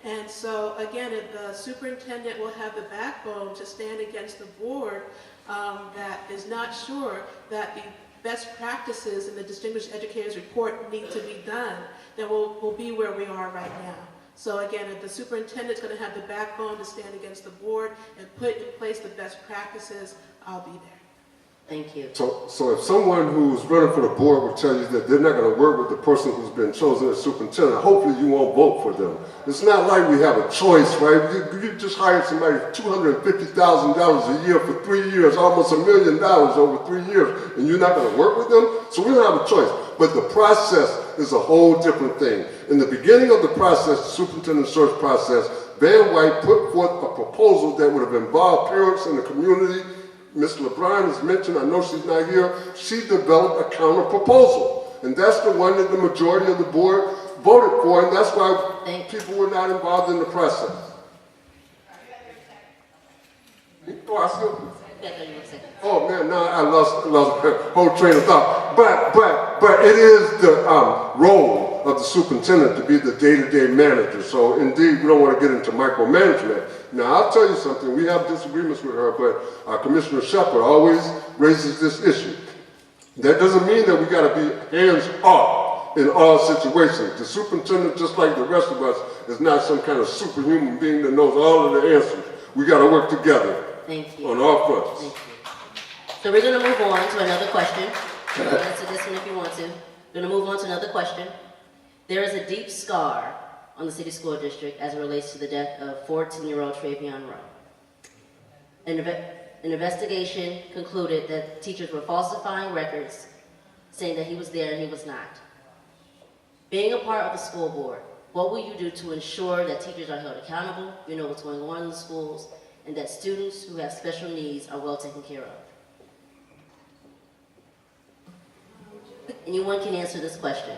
And so again, if the superintendent will have the backbone to stand against the board that is not sure that the best practices in the distinguished educator's report need to be done, then we'll be where we are right now. So again, if the superintendent's going to have the backbone to stand against the board and put in place the best practices, I'll be there. Thank you. So if someone who's running for the board will tell you that they're not going to work with the person who's been chosen as superintendent, hopefully you won't vote for them. It's not like we have a choice, right? You just hired somebody $250,000 a year for 3 years, almost $1 million over 3 years, and you're not going to work with them? So we don't have a choice. But the process is a whole different thing. In the beginning of the process, the superintendent search process, Van White put forth a proposal that would have involved parents in the community. Ms. LeBron has mentioned, I know she's not here, she developed a counter proposal. And that's the one that the majority of the board voted for, and that's why people were not involved in the process. Oh man, no, I lost the whole train of thought. But it is the role of the superintendent to be the day-to-day manager. So indeed, we don't want to get into micromanagement. Now, I'll tell you something. We have disagreements with her, but Commissioner Shepard always raises this issue. That doesn't mean that we got to be hands-off in all situations. The superintendent, just like the rest of us, is not some kind of superhuman being that knows all of the answers. We got to work together. Thank you. On all fronts. Thank you. So we're going to move on to another question. You can answer this one if you want to. We're going to move on to another question. There is a deep scar on the city school district as it relates to the death of 14-year-old Travion Rowe. An investigation concluded that teachers were falsifying records, saying that he was there and he was not. Being a part of the school board, what will you do to ensure that teachers are held accountable, you know what's going on in the schools, and that students who have special needs are well taken care of? Anyone can answer this question.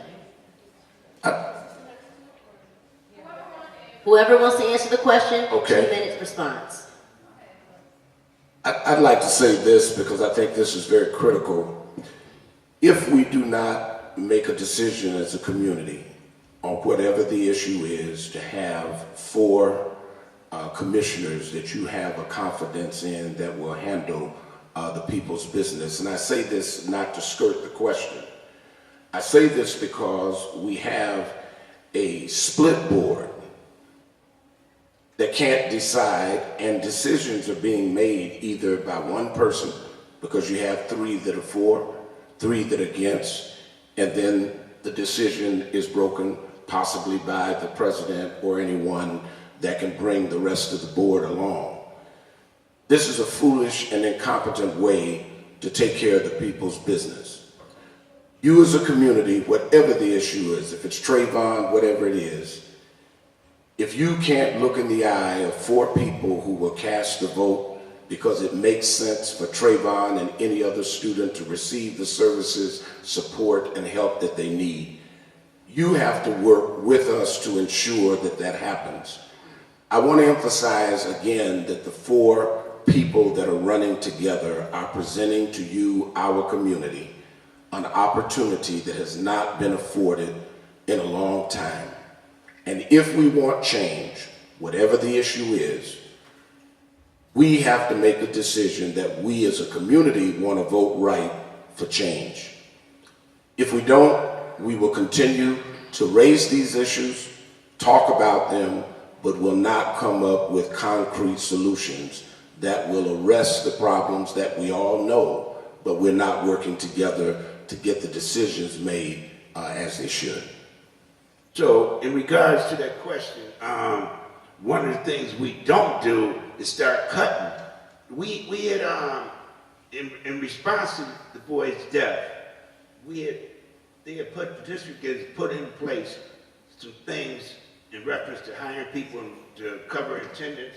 Whoever wants to answer the question, okay. 2 minutes response. I'd like to say this because I think this is very critical. If we do not make a decision as a community on whatever the issue is, to have 4 commissioners that you have a confidence in that will handle the people's business. And I say this not to skirt the question. I say this because we have a split board that can't decide, and decisions are being made either by one person, because you have 3 that are for, 3 that are against, and then the decision is broken possibly by the president or anyone that can bring the rest of the board along. This is a foolish and incompetent way to take care of the people's business. You as a community, whatever the issue is, if it's Trayvon, whatever it is, if you can't look in the eye of 4 people who will cast the vote because it makes sense for Trayvon and any other student to receive the services, support, and help that they need, you have to work with us to ensure that that happens. I want to emphasize again that the 4 people that are running together are presenting to you, our community, an opportunity that has not been afforded in a long time. And if we want change, whatever the issue is, we have to make a decision that we as a community want to vote right for change. If we don't, we will continue to raise these issues, talk about them, but will not come up with concrete solutions that will arrest the problems that we all know, but we're not working together to get the decisions made as they should. So in regards to that question, one of the things we don't do is start cutting. We had, in response to the boy's death, the district has put in place some things in reference to hiring people to cover attendance,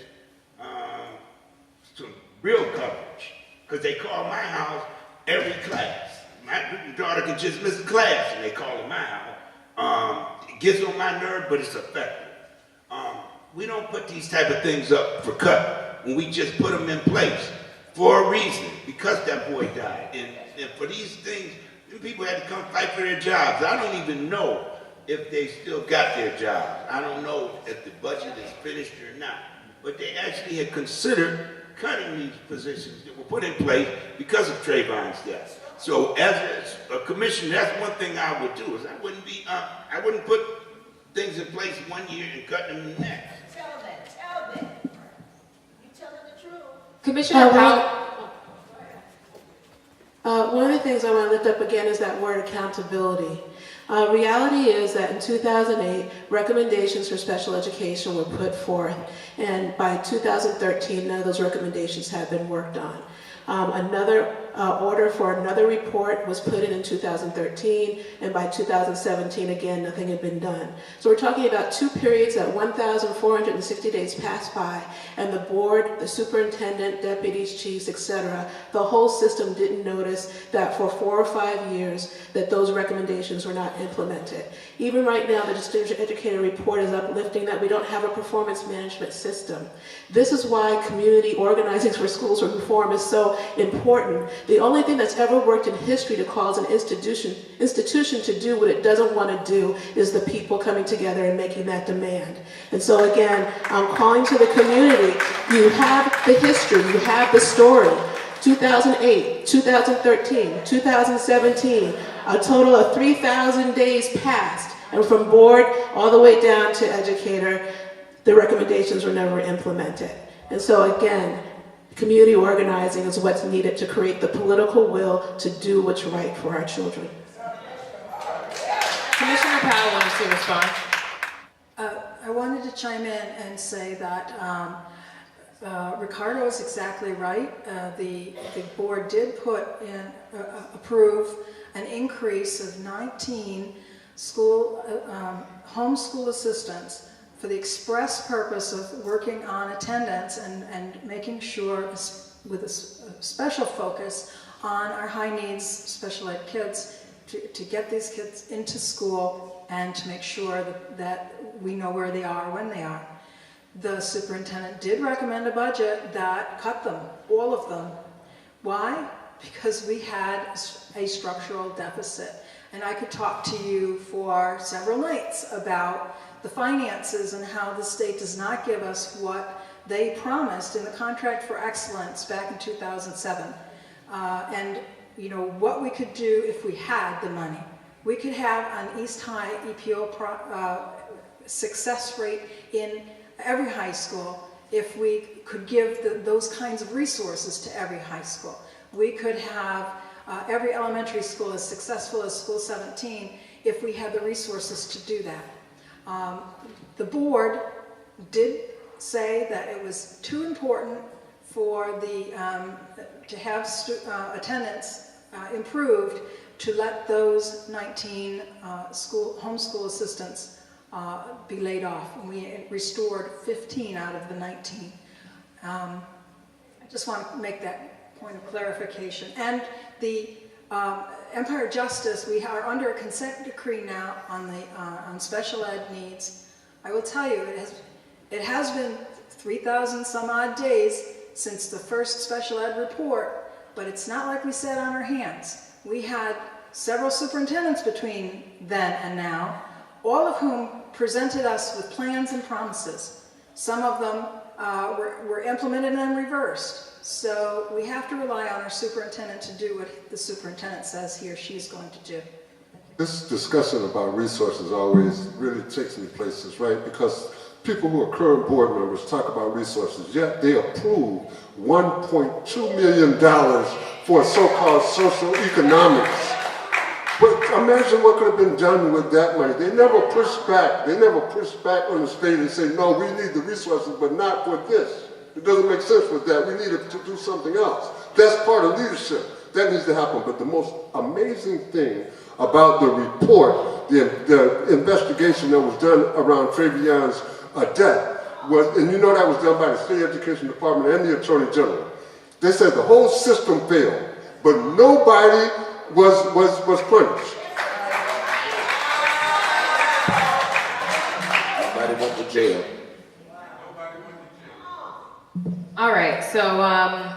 some real coverage, because they call my house every class. My daughter can just miss a class and they call it my house. It gets on my nerve, but it's effective. We don't put these type of things up for cut when we just put them in place for a reason, because that boy died. And for these things, people had to come fight for their jobs. I don't even know if they still got their jobs. I don't know if the budget is finished or not. But they actually had considered cutting these positions that were put in place because of Trayvon's death. So as a commissioner, that's one thing I would do, is I wouldn't put things in place one year and cut them the next. Tell them. You telling the truth. Commissioner Powell. One of the things I want to lift up again is that word accountability. Reality is that in 2008, recommendations for special education were put forth, and by 2013, none of those recommendations had been worked on. Another order for another report was put in 2013, and by 2017, again, nothing had been done. So we're talking about 2 periods that 1,460 days passed by, and the board, the superintendent, deputies, chiefs, etc., the whole system didn't notice that for 4 or 5 years that those recommendations were not implemented. Even right now, the Distinguished Educator Report is uplifting that we don't have a performance management system. This is why community organizing for schools reform is so important. The only thing that's ever worked in history to cause an institution to do what it doesn't want to do is the people coming together and making that demand. And so again, I'm calling to the community. You have the history, you have the story. 2008, 2013, 2017, a total of 3,000 days passed. And from board all the way down to educator, the recommendations were never implemented. And so again, community organizing is what's needed to create the political will to do what's right for our children. Commissioner Powell wants to respond. I wanted to chime in and say that Ricardo is exactly right. The board did approve an increase of 19 homeschool assistants for the express purpose of working on attendance and making sure, with a special focus on our high needs special ed kids, to get these kids into school and to make sure that we know where they are when they are. The superintendent did recommend a budget that cut them, all of them. Why? Because we had a structural deficit. And I could talk to you for several nights about the finances and how the state does not give us what they promised in the Contract for Excellence back in 2007. And you know what we could do if we had the money. We could have an East High EPO success rate in every high school if we could give those kinds of resources to every high school. We could have every elementary school as successful as School 17 if we had the resources to do that. The board did say that it was too important for to have attendance improved to let those 19 homeschool assistants be laid off. And we restored 15 out of the 19. I just want to make that point of clarification. And the Empire Justice, we are under a consent decree now on special ed needs. I will tell you, it has been 3,000 some odd days since the first special ed report, but it's not like we sat on our hands. We had several superintendents between then and now, all of whom presented us with plans and promises. Some of them were implemented and then reversed. So we have to rely on our superintendent to do what the superintendent says he or she is going to do. This discussion about resources always really takes me places, right? Because people who are current board members talk about resources, yet they approve $1.2 million for so-called social economics. But imagine what could have been done with that money. They never pushed back. They never pushed back on the state and say, no, we need the resources, but not for this. It doesn't make sense with that. We need to do something else. That's part of leadership. That needs to happen. But the most amazing thing about the report, the investigation that was done around Travion's death, was, and you know that was done by the State Education Department and the Attorney General. They said the whole system failed, but nobody was punished. Nobody went to jail. All right, so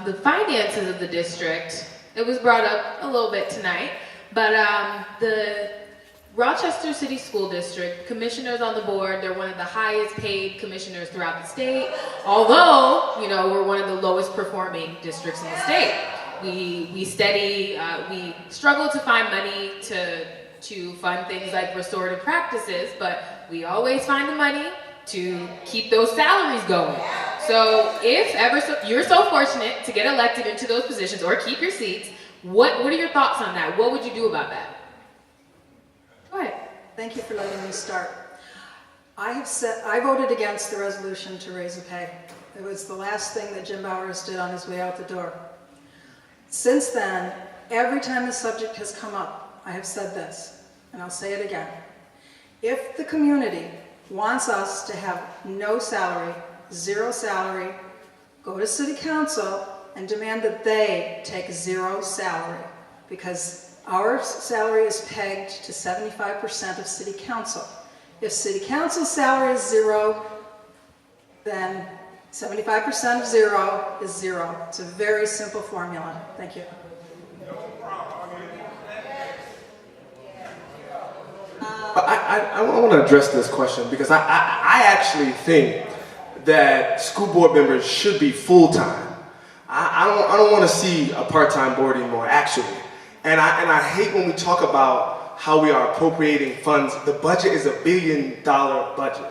the finances of the district, it was brought up a little bit tonight, but the Rochester City School District, commissioners on the board, they're one of the highest paid commissioners throughout the state, although, you know, we're one of the lowest performing districts in the state. We struggle to find money to fund things like restorative practices, but we always find the money to keep those salaries going. So if ever you're so fortunate to get elected into those positions or keep your seats, what are your thoughts on that? What would you do about that? Go ahead. Thank you for letting me start. I voted against the resolution to raise the pay. It was the last thing that Jim Bowers did on his way out the door. Since then, every time the subject has come up, I have said this, and I'll say it again. If the community wants us to have no salary, zero salary, go to City Council and demand that they take zero salary, because our salary is pegged to 75% of City Council. If City Council's salary is zero, then 75% of zero is zero. It's a very simple formula. Thank you. I want to address this question because I actually think that school board members should be full-time. I don't want to see a part-time board anymore, actually. And I hate when we talk about how we are appropriating funds. The budget is $1 billion budget.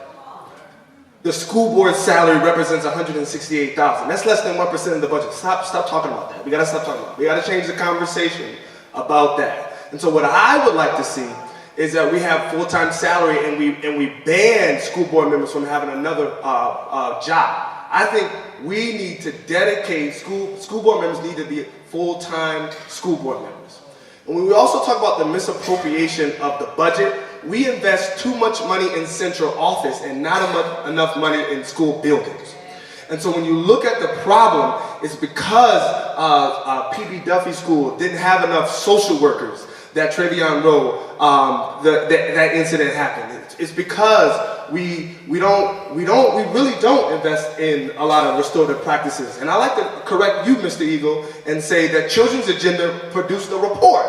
The school board salary represents $168,000. That's less than 1% of the budget. Stop talking about that. We gotta stop talking about it. We gotta change the conversation about that. And so what I would like to see is that we have full-time salary and we ban school board members from having another job. I think we need to dedicate, school board members need to be full-time school board members. And when we also talk about the misappropriation of the budget, we invest too much money in central office and not enough money in school buildings. And so when you look at the problem, it's because P.B. Duffy School didn't have enough social workers that Travion Rowe, that incident happened. It's because we really don't invest in a lot of restorative practices. And I like to correct you, Mr. Eagle, and say that Children's Agenda produced a report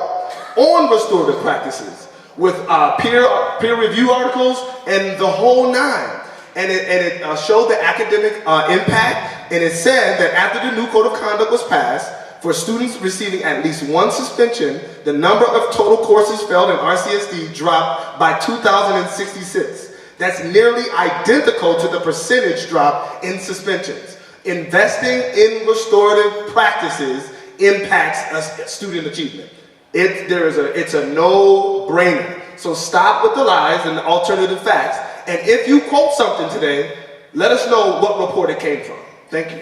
on restorative practices with peer review articles and the whole nine. And it showed the academic impact, and it said that after the new code of conduct was passed, for students receiving at least one suspension, the number of total courses failed in RCSD dropped by 2,066. That's nearly identical to the percentage drop in suspensions. Investing in restorative practices impacts student achievement. It's a no-brainer. So stop with the lies and the alternative facts. And if you quote something today, let us know what report it came from. Thank you.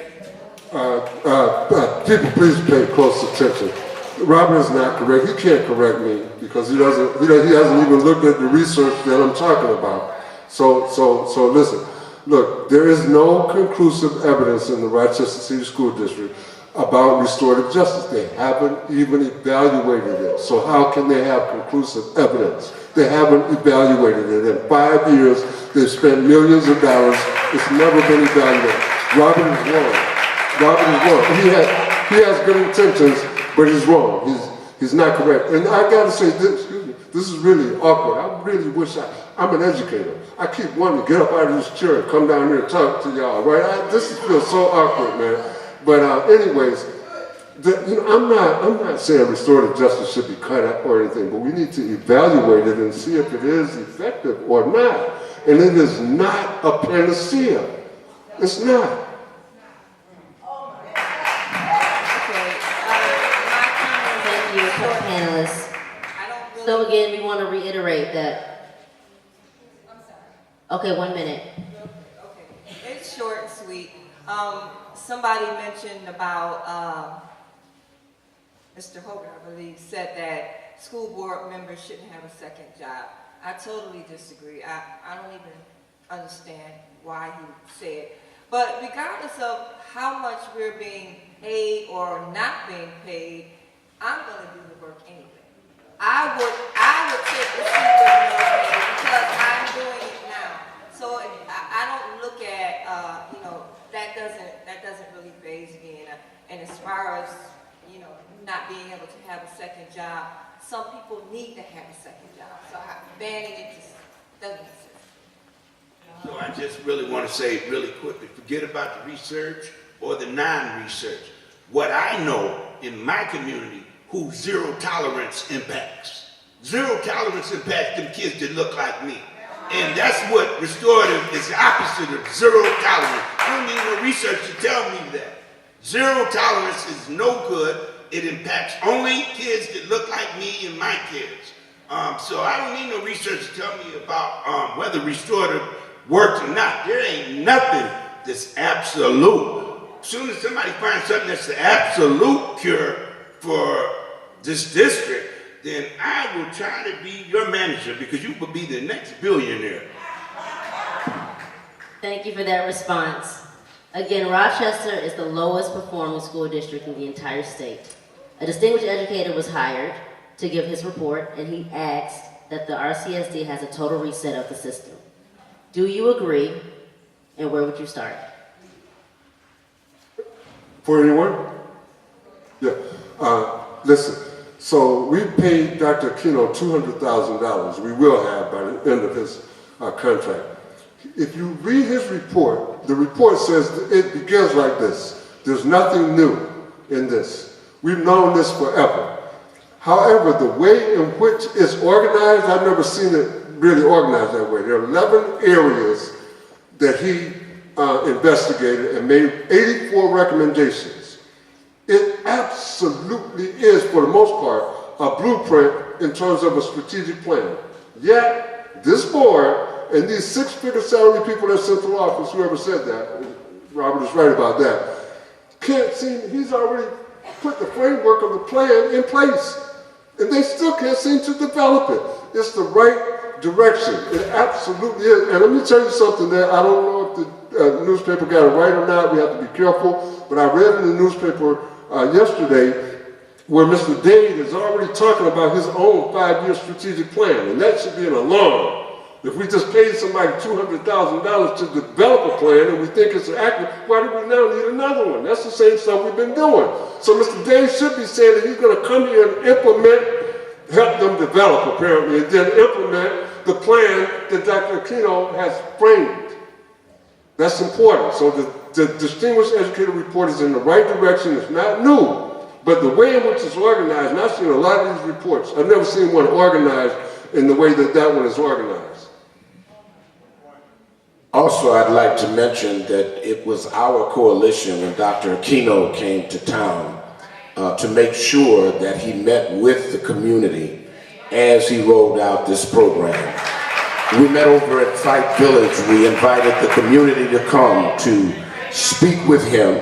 People, please pay close attention. Robin is not correct. He can't correct me because he hasn't even looked at the research that I'm talking about. So listen. Look, there is no conclusive evidence in the Rochester City School District about restorative justice. They haven't even evaluated it. So how can they have conclusive evidence? They haven't evaluated it. In 5 years, they've spent millions of dollars. It's never been evaluated. Robin is wrong. Robin is wrong. He has good intentions, but he's wrong. He's not correct. And I gotta say, this is really awkward. I really wish I'm an educator. I keep wanting to get up out of this chair and come down here and talk to y'all, right? This feels so awkward, man. But anyways, I'm not saying restorative justice should be cut out or anything, but we need to evaluate it and see if it is effective or not. And it is not a panacea. It's not. So again, reiterate that. I'm sorry. Okay, 1 minute. Okay, it's short and sweet. Somebody mentioned about, Mr. Hogan, I believe, said that school board members shouldn't have a second job. I totally disagree. I don't even understand why he said. But regardless of how much we're being paid or not being paid, I'm going to do the work anyway. I would take the seat with no pay because I'm doing it now. So I don't look at, that doesn't really faze me. And as far as, not being able to have a second job, some people need to have a second job. So banning it just doesn't make sense. So I just really want to say really quickly, forget about the research or the non-research. What I know in my community who zero tolerance impacts. Zero tolerance impacts them kids that look like me. And that's what restorative is, the opposite of zero tolerance. I don't need no research to tell me that. Zero tolerance is no good. It impacts only kids that look like me and my kids. So I don't need no research to tell me about whether restorative works or not. There ain't nothing that's absolute. As soon as somebody finds something that's the absolute cure for this district, then I will try to be your manager because you will be the next billionaire. Thank you for that response. Again, Rochester is the lowest performing school district in the entire state. A distinguished educator was hired to give his report, and he asked that the RCSD has a total reset of the system. Do you agree, and where would you start? For anyone? Yeah. Listen, so we paid Dr. Aquino $200,000. We will have by the end of his contract. If you read his report, the report says it begins like this. There's nothing new in this. We've known this forever. However, the way in which it's organized, I've never seen it really organized that way. There are 11 areas that he investigated and made 84 recommendations. It absolutely is, for the most part, a blueprint in terms of a strategic plan. Yet, this board and these six-figure salary people in central office, whoever said that, Robert is right about that, can't seem, he's already put the framework of the plan in place. And they still can't seem to develop it. It's the right direction. It absolutely is. And let me tell you something that I don't know if the newspaper got it right or not. We have to be careful. But I read in the newspaper yesterday where Mr. Dade is already talking about his own 5-year strategic plan. And that should be an alarm. If we just paid somebody $200,000 to develop a plan and we think it's accurate, why do we now need another one? That's the same stuff we've been doing. So Mr. Dave should be saying that he's going to come here and help them develop apparently, and then implement the plan that Dr. Aquino has framed. That's important. So the Distinguished Educator Report is in the right direction. It's not new, but the way in which it's organized, and I've seen a lot of these reports, I've never seen one organized in the way that that one is organized. Also, I'd like to mention that it was our coalition when Dr. Aquino came to town to make sure that he met with the community as he rolled out this program. We met over at Fight Village. We invited the community to come to speak with him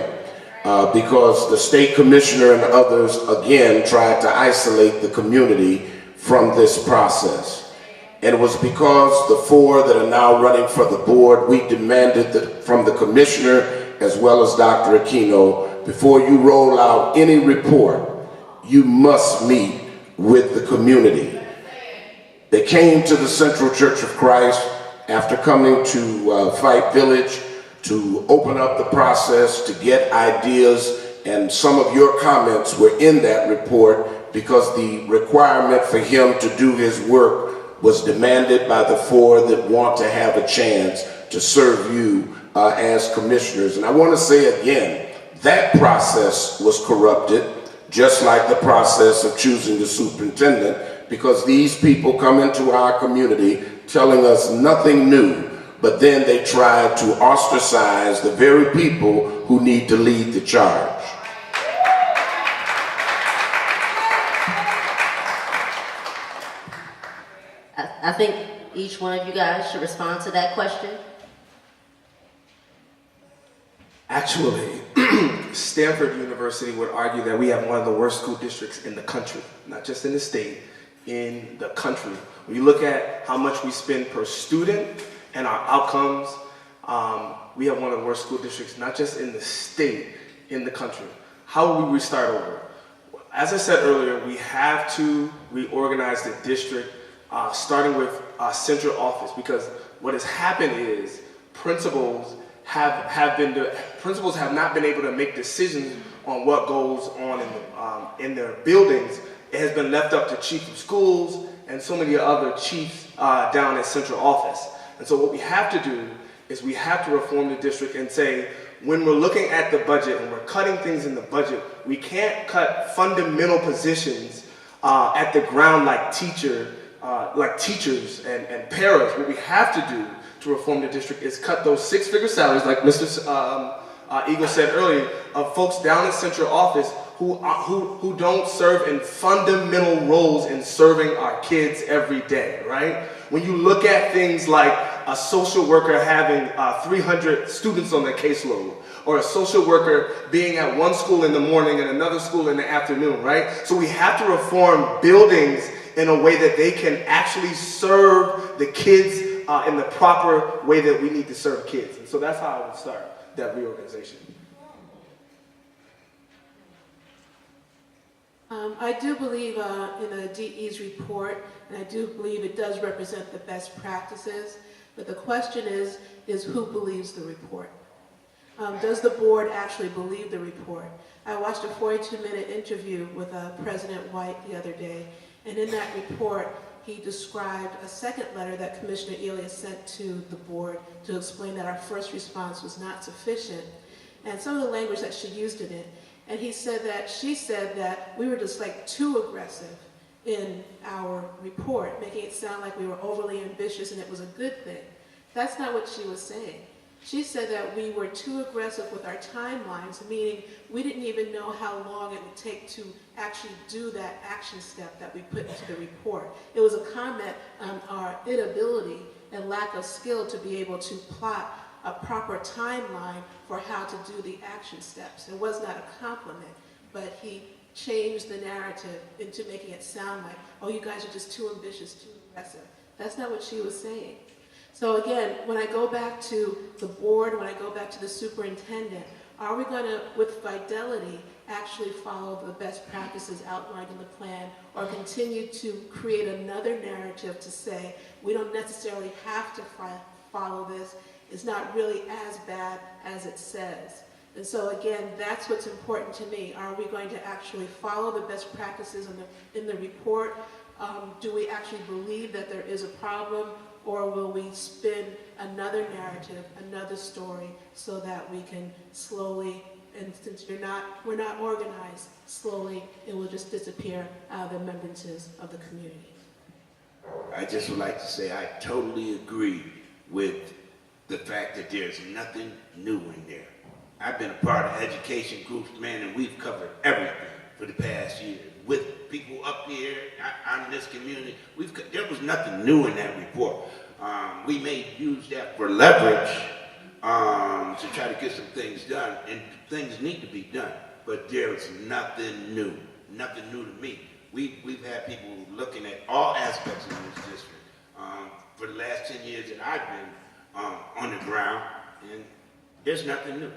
because the state commissioner and others, again, tried to isolate the community from this process. And it was because the 4 that are now running for the board, we demanded that from the commissioner as well as Dr. Aquino, before you roll out any report, you must meet with the community. They came to the Central Church of Christ after coming to Fight Village to open up the process, to get ideas, and some of your comments were in that report because the requirement for him to do his work was demanded by the 4 that want to have a chance to serve you as commissioners. And I want to say again, that process was corrupted, just like the process of choosing the superintendent, because these people come into our community telling us nothing new, but then they try to ostracize the very people who need to lead the charge. I think Each one of you guys should respond to that question. Actually, Stanford University would argue that we have one of the worst school districts in the country, not just in the state, in the country. When you look at how much we spend per student and our outcomes, we have one of the worst school districts, not just in the state, in the country. How will we restart over? As I said earlier, we have to reorganize the district, starting with central office, because what has happened is principals have not been able to make decisions on what goes on in their buildings. It has been left up to chief of schools and so many other chiefs down at central office. And so what we have to do is we have to reform the district and say, when we're looking at the budget and we're cutting things in the budget, we can't cut fundamental positions at the ground like teachers and paras. What we have to do to reform the district is cut those six-figure salaries, like Mr. Eagle said earlier, of folks down in central office who don't serve in fundamental roles in serving our kids every day, right? When you look at things like a social worker having 300 students on their caseload, or a social worker being at one school in the morning and another school in the afternoon, right? So we have to reform buildings in a way that they can actually serve the kids in the proper way that we need to serve kids. And so that's how I would start that reorganization. I do believe in the DE's report, and I do believe it does represent the best practices, but the question is who believes the report? Does the board actually believe the report? I watched a 42-minute interview with President White the other day, and in that report, he described a second letter that Commissioner Elia sent to the board to explain that our first response was not sufficient, and some of the language that she used in it. And she said that we were just like too aggressive in our report, making it sound like we were overly ambitious and it was a good thing. That's not what she was saying. She said that we were too aggressive with our timelines, meaning we didn't even know how long it would take to actually do that action step that we put into the report. It was a comment on our inability and lack of skill to be able to plot a proper timeline for how to do the action steps. It was not a compliment, but he changed the narrative into making it sound like, oh, you guys are just too ambitious, too aggressive. That's not what she was saying. So again, when I go back to the board, when I go back to the superintendent, are we going to, with fidelity, actually follow the best practices outlined in the plan, or continue to create another narrative to say, we don't necessarily have to follow this, it's not really as bad as it says. And so again, that's what's important to me. Are we going to actually follow the best practices in the report? Do we actually believe that there is a problem, or will we spin another narrative, another story, so that we can slowly, and since we're not organized, slowly it will just disappear out of the remembrances of the community. I just would like to say I totally agree with the fact that there's nothing new in there. I've been a part of education groups, man, and we've covered everything for the past year. With people up here in this community, there was nothing new in that report. We may use that for leverage to try to get some things done, and things need to be done, but there's nothing new to me. We've had people looking at all aspects of this district for the last 10 years that I've been on the ground, and there's nothing new.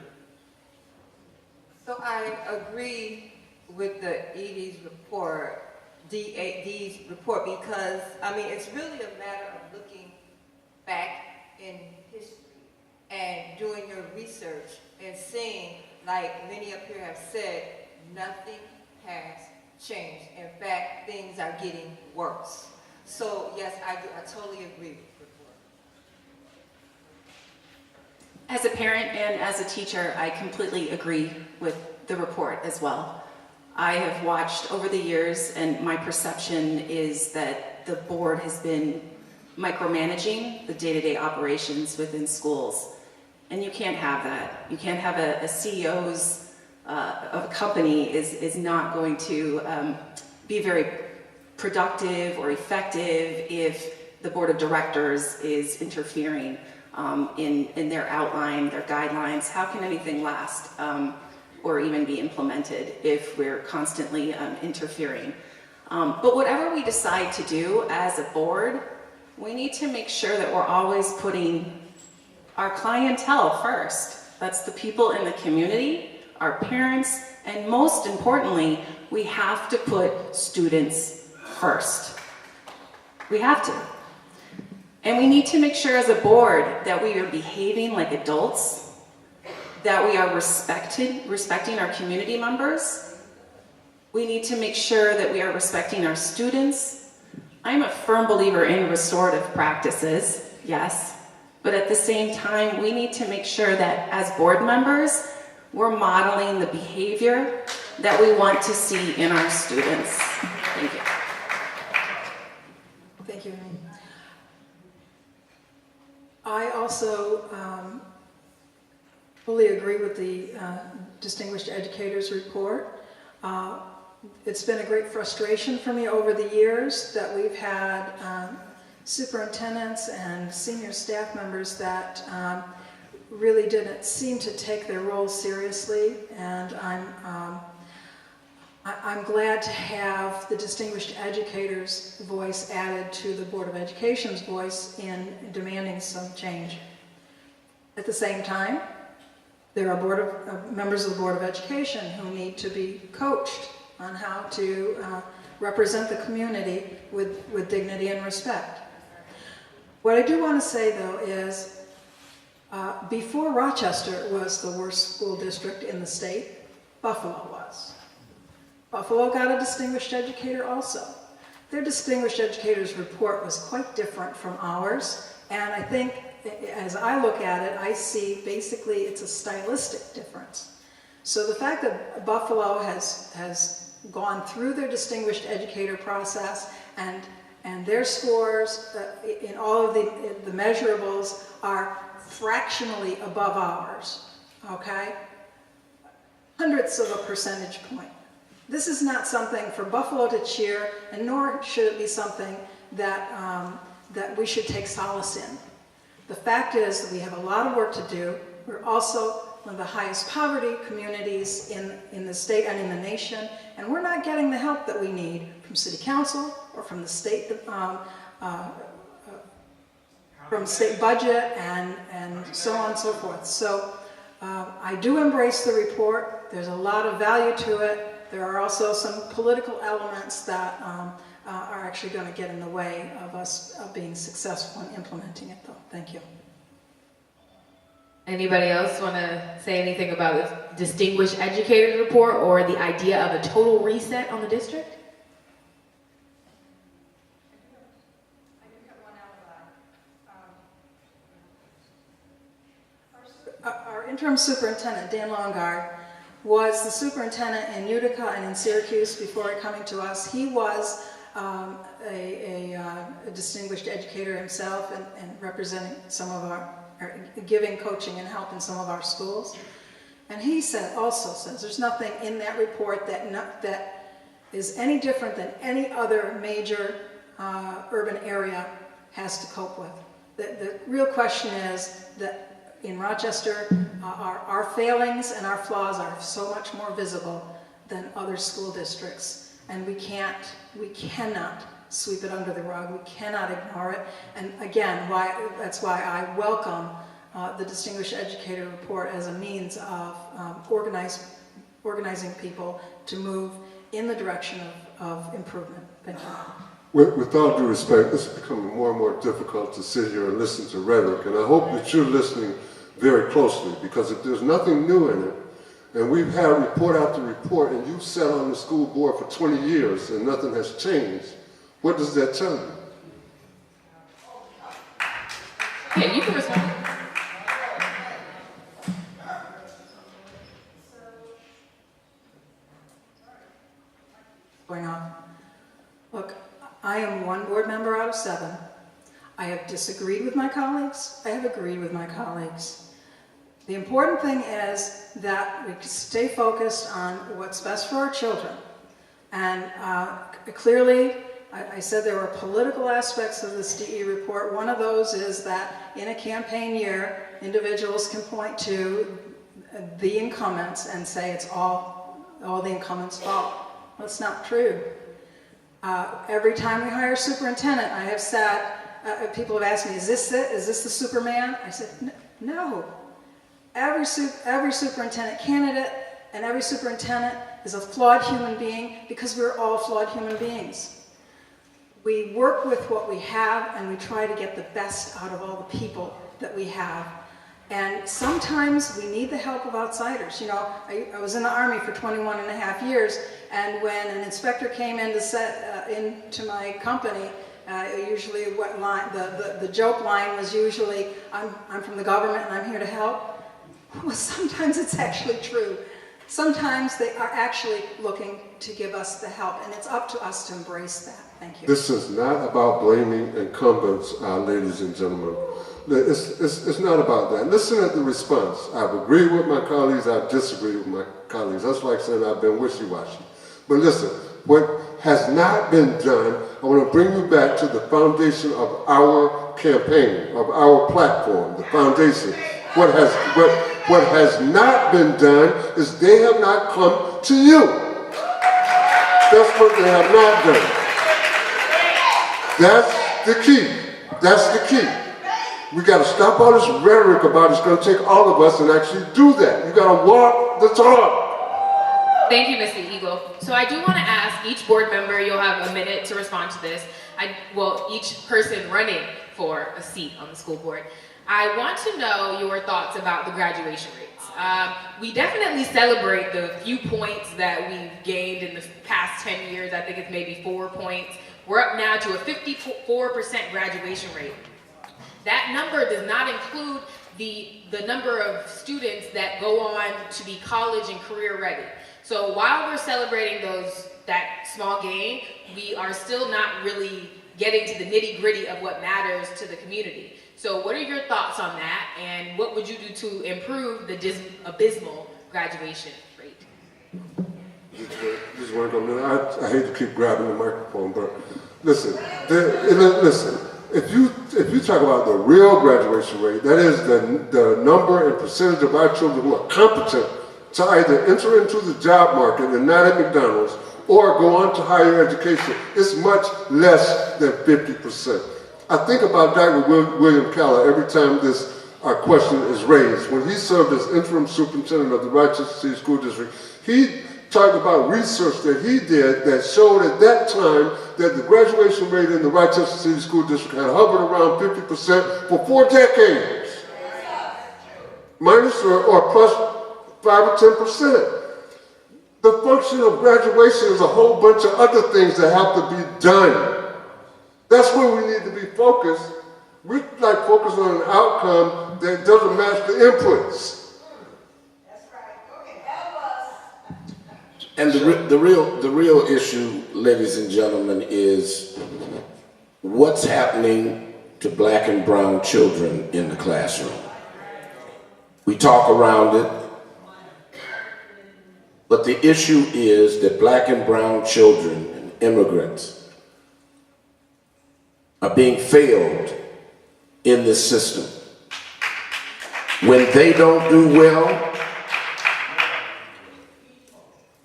So I agree with the Dee's report, because, I mean, it's really a matter of looking back in history and doing your research and seeing, like many up here have said, nothing has changed. In fact, things are getting worse. So yes, I totally agree. As a parent and as a teacher, I completely agree with the report as well. I have watched over the years, and my perception is that the board has been micromanaging the day-to-day operations within schools. And you can't have that. You can't have a CEO's of a company is not going to be very productive or effective if the board of directors is interfering in their outline, their guidelines. How can anything last or even be implemented if we're constantly interfering? But whatever we decide to do as a board, we need to make sure that we're always putting our clientele first. That's the people in the community, our parents, and most importantly, we have to put students first. We have to. And we need to make sure as a board that we are behaving like adults, that we are respecting our community members. We need to make sure that we are respecting our students. I'm a firm believer in restorative practices, yes, but at the same time, we need to make sure that as board members, we're modeling the behavior that we want to see in our students. Thank you. Thank you, Amy. I also fully agree with the Distinguished Educators Report. It's been a great frustration for me over the years that we've had superintendents and senior staff members that really didn't seem to take their role seriously, and I'm glad to have the Distinguished Educators' voice added to the Board of Education's voice in demanding some change. At the same time, there are members of the Board of Education who need to be coached on how to represent the community with dignity and respect. What I do want to say, though, is before Rochester was the worst school district in the state, Buffalo was. Buffalo got a Distinguished Educator also. Their Distinguished Educators report was quite different from ours, and I think as I look at it, I see basically it's a stylistic difference. So the fact that Buffalo has gone through their Distinguished Educator process and their scores in all of the measurables are fractionally above ours, okay? Hundredths of a percentage point. This is not something for Buffalo to cheer, and nor should it be something that, that we should take solace in. The fact is that we have a lot of work to do. We're also one of the highest poverty communities in the state and in the nation, and we're not getting the help that we need from City Council or from the state, from state budget and so on and so forth. So I do embrace the report. There's a lot of value to it. There are also some political elements that are actually going to get in the way of us being successful in implementing it, though. Thank you. Anybody else want to say anything about the Distinguished Educator Report or the idea of a total reset on the district? Our interim superintendent, Dan Longard, was the superintendent in Utica and in Syracuse before coming to us. He was a distinguished educator himself and representing some of our, giving coaching and help in some of our schools. And he also says there's nothing in that report that is any different than any other major urban area has to cope with. The real question is that in Rochester, our failings and our flaws are so much more visible than other school districts, and we cannot sweep it under the rug. We cannot ignore it. And again, that's why I welcome the Distinguished Educator Report as a means of organizing people to move in the direction of improvement. Thank you. With all due respect, it's becoming more and more difficult to sit here and listen to rhetoric, and I hope that you're listening very closely, because if there's nothing new in it, and we've had report after report, and you've sat on the school board for 20 years and nothing has changed, what does that tell you? Yeah, you can respond. Going on. Look, I am one board member out of 7. I have disagreed with my colleagues. I have agreed with my colleagues. The important thing is that we stay focused on what's best for our children. And clearly, I said there were political aspects of this DE report. One of those is that in a campaign year, individuals can point to the incumbents and say it's all the incumbents' fault. That's not true. Every time we hire a superintendent, I have sat, people have asked me, is this it? Is this the Superman? I said, no. Every superintendent candidate and every superintendent is a flawed human being because we're all flawed human beings. We work with what we have and we try to get the best out of all the people that we have. And sometimes we need the help of outsiders. You know, I was in the Army for 21 and a half years, and when an inspector came in to into my company, usually the joke line was usually, I'm from the government and I'm here to help. Well, sometimes it's actually true. Sometimes they are actually looking to give us the help, and it's up to us to embrace that. Thank you. This is not about blaming incumbents, ladies and gentlemen. It's not about that. Listen at the response. I've agreed with my colleagues, I've disagreed with my colleagues. That's like saying I've been wishy-washy. But listen, what has not been done, I want to bring you back to the foundation of our campaign, of our platform, the foundation. What has not been done is they have not come to you. That's what they have not done. That's the key. That's the key. We got to stop all this rhetoric about it's going to take all of us and actually do that. You got to walk the talk. Thank you, Mr. Eagle. So I do want to ask each board member, you'll have a minute to respond to this. Each person running for a seat on the school board. I want to know your thoughts about the graduation rates. We definitely celebrate the few points that we've gained in the past 10 years. I think it's maybe 4 points. We're up now to a 54% graduation rate. That number does not include the number of students that go on to be college and career ready. So while we're celebrating that small gain, we are still not really getting to the nitty gritty of what matters to the community. So what are your thoughts on that, and what would you do to improve the abysmal graduation rate? Just want to go, I hate to keep grabbing the microphone, but listen, listen. If you talk about the real graduation rate, that is the number and percentage of our children who are competent to either enter into the job market and not at McDonald's or go on to higher education, it's much less than 50%. I think about Dr. William Calla every time this question is raised. When he served as interim superintendent of the Rochester City School District, he talked about research that he did that showed at that time that the graduation rate in the Rochester City School District had hovered around 50% for 4 decades. Minus or plus 5 or 10%. The function of graduation is a whole bunch of other things that have to be done. That's where we need to be focused. We like focus on an outcome that doesn't match the inputs. That's right. Okay, help us. And the real issue, ladies and gentlemen, is what's happening to black and brown children in the classroom. We talk around it, but the issue is that black and brown children and immigrants are being failed in this system. When they don't do well,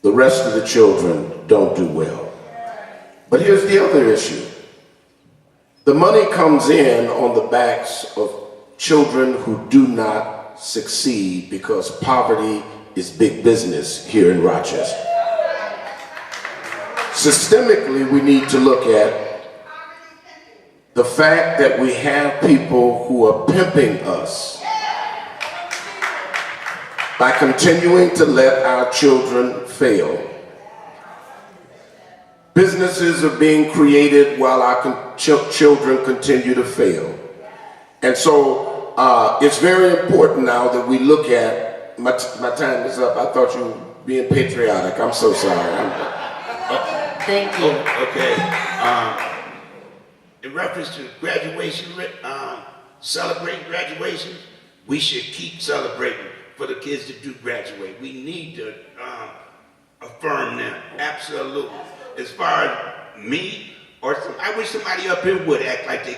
the rest of the children don't do well. But here's the other issue. The money comes in on the backs of children who do not succeed because poverty is big business here in Rochester. Systemically, we need to look at the fact that we have people who are pimping us by continuing to let our children fail. Businesses are being created while our children continue to fail. And so it's very important now that we look at, my time is up. I thought you were being patriotic. I'm so sorry. Thank you. Okay. In reference to graduation, celebrating graduation, we should keep celebrating for the kids that do graduate. We need to affirm them, absolutely. As far as me Or I wish somebody up here would act like they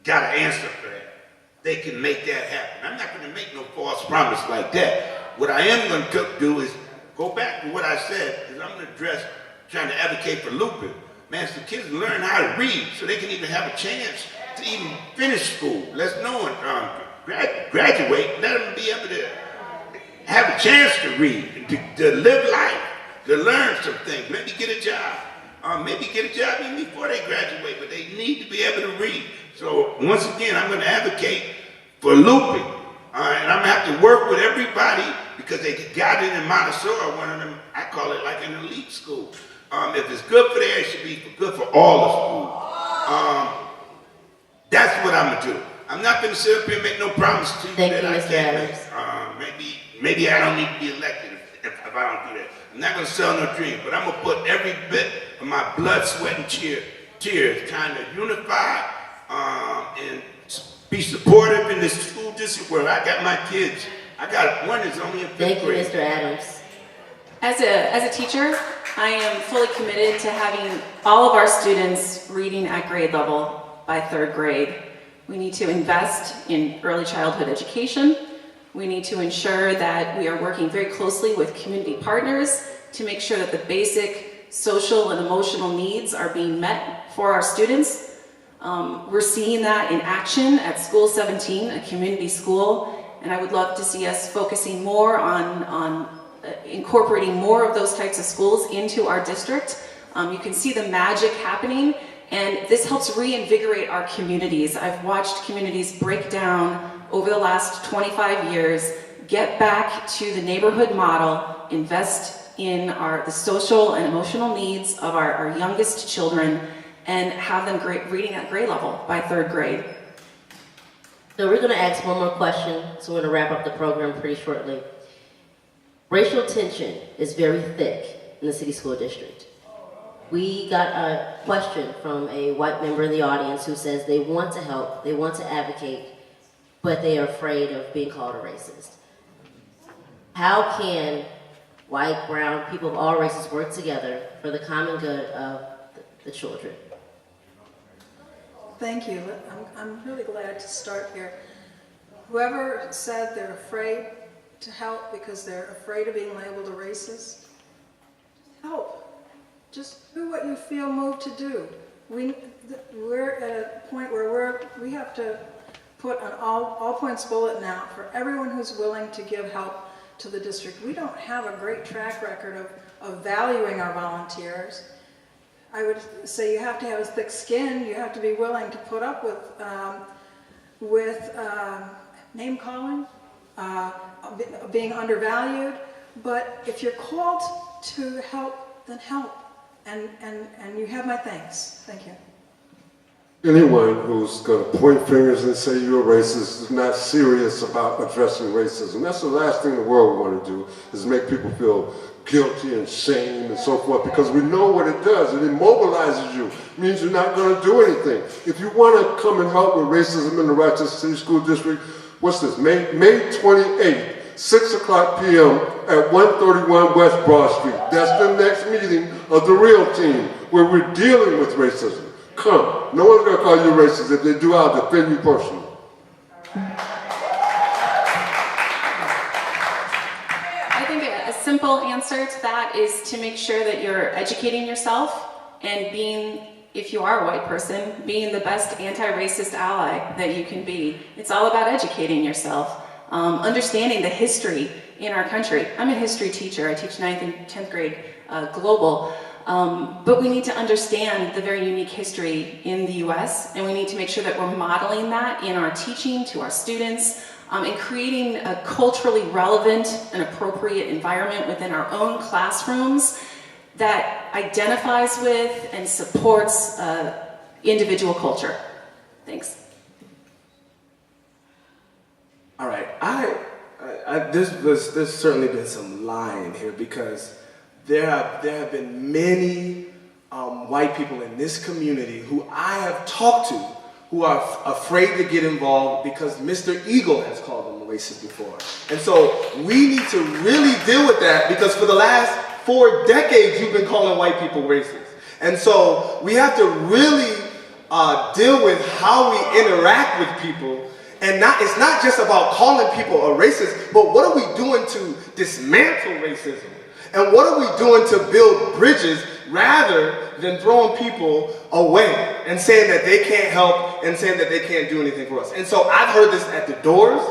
got an answer for that. They can make that happen. I'm not going to make no false promise like that. What I am going to do is go back to what I said, is I'm going to address trying to advocate for lupin. Man, so kids learn how to read so they can even have a chance to even finish school. Let's know and graduate, let them be able to have a chance to read, to live life, to learn some things, maybe get a job. Maybe get a job even before they graduate, but they need to be able to read. So once again, I'm going to advocate for looping. And I'm going to have to work with everybody because they got it in Montessori, one of them, I call it like an elite school. If it's good for there, it should be good for all the schools. That's what I'm going to do. I'm not going to sit up here and make no promise to you that I can't make. Maybe I don't need to be elected if I don't do that. I'm not going to sell no dream, but I'm going to put every bit of my blood, sweat, and tears trying to unify and be supportive in this school district where I got my kids. I got one that's only in 5th grade. Thank you, Mr. Adams. As a teacher, I am fully committed to having all of our students reading at grade level by 3rd grade. We need to invest in early childhood education. We need to ensure that we are working very closely with community partners to make sure that the basic social and emotional needs are being met for our students. We're seeing that in action at School 17, a community school, and I would love to see us focusing more on incorporating more of those types of schools into our district. You can see the magic happening, and this helps reinvigorate our communities. I've watched communities break down over the last 25 years, get back to the neighborhood model, invest in the social and emotional needs of our youngest children, and have them reading at grade level by 3rd grade. So we're going to ask one more question, so we're going to wrap up the program pretty shortly. Racial tension is very thick in the city school district. We got a question from a white member in the audience who says they want to help, they want to advocate, but they are afraid of being called a racist. How can white, brown, people of all races work together for the common good of the children? Thank you. I'm really glad to start here. Whoever said they're afraid to help because they're afraid of being labeled a racist, help. Just do what you feel moved to do. We're at a point where we have to put an all points bulletin out for everyone who's willing to give help to the district. We don't have a great track record of valuing our volunteers. I would say you have to have a thick skin. You have to be willing to put up with name calling, being undervalued. But if you're called to help, then help. And you have my thanks. Thank you. Anyone who's going to point fingers and say you're racist is not serious about addressing racism. That's the last thing in the world we want to do, is make people feel guilty and shame and so forth, because we know what it does. It immobilizes you. It means you're not going to do anything. If you want to come and help with racism in the Rochester City School District, what's this? May 28th, 6 o'clock p.m. at 131 West Broad Street. That's the next meeting of the real team where we're dealing with racism. Come. No one's going to call you racist. If they do, I'll defend you personally. I think a simple answer to that is to make sure that you're educating yourself and being, if you are a white person, being the best anti-racist ally that you can be. It's all about educating yourself, understanding the history in our country. I'm a history teacher. I teach 9th and 10th grade global. But we need to understand the very unique history in the US, and we need to make sure that we're modeling that in our teaching to our students, and creating a culturally relevant and appropriate environment within our own classrooms that identifies with and supports individual culture. Thanks. All right, there's certainly been some lying here, because there have been many white people in this community who I have talked to who are afraid to get involved because Mr. Eagle has called them racist before. And so we need to really deal with that, because for the last 4 decades you've been calling white people racist. And so we have to really deal with how we interact with people. And it's not just about calling people a racist, but what are we doing to dismantle racism? And what are we doing to build bridges rather than throwing people away and saying that they can't help and saying that they can't do anything for us? And so I've heard this at the doors,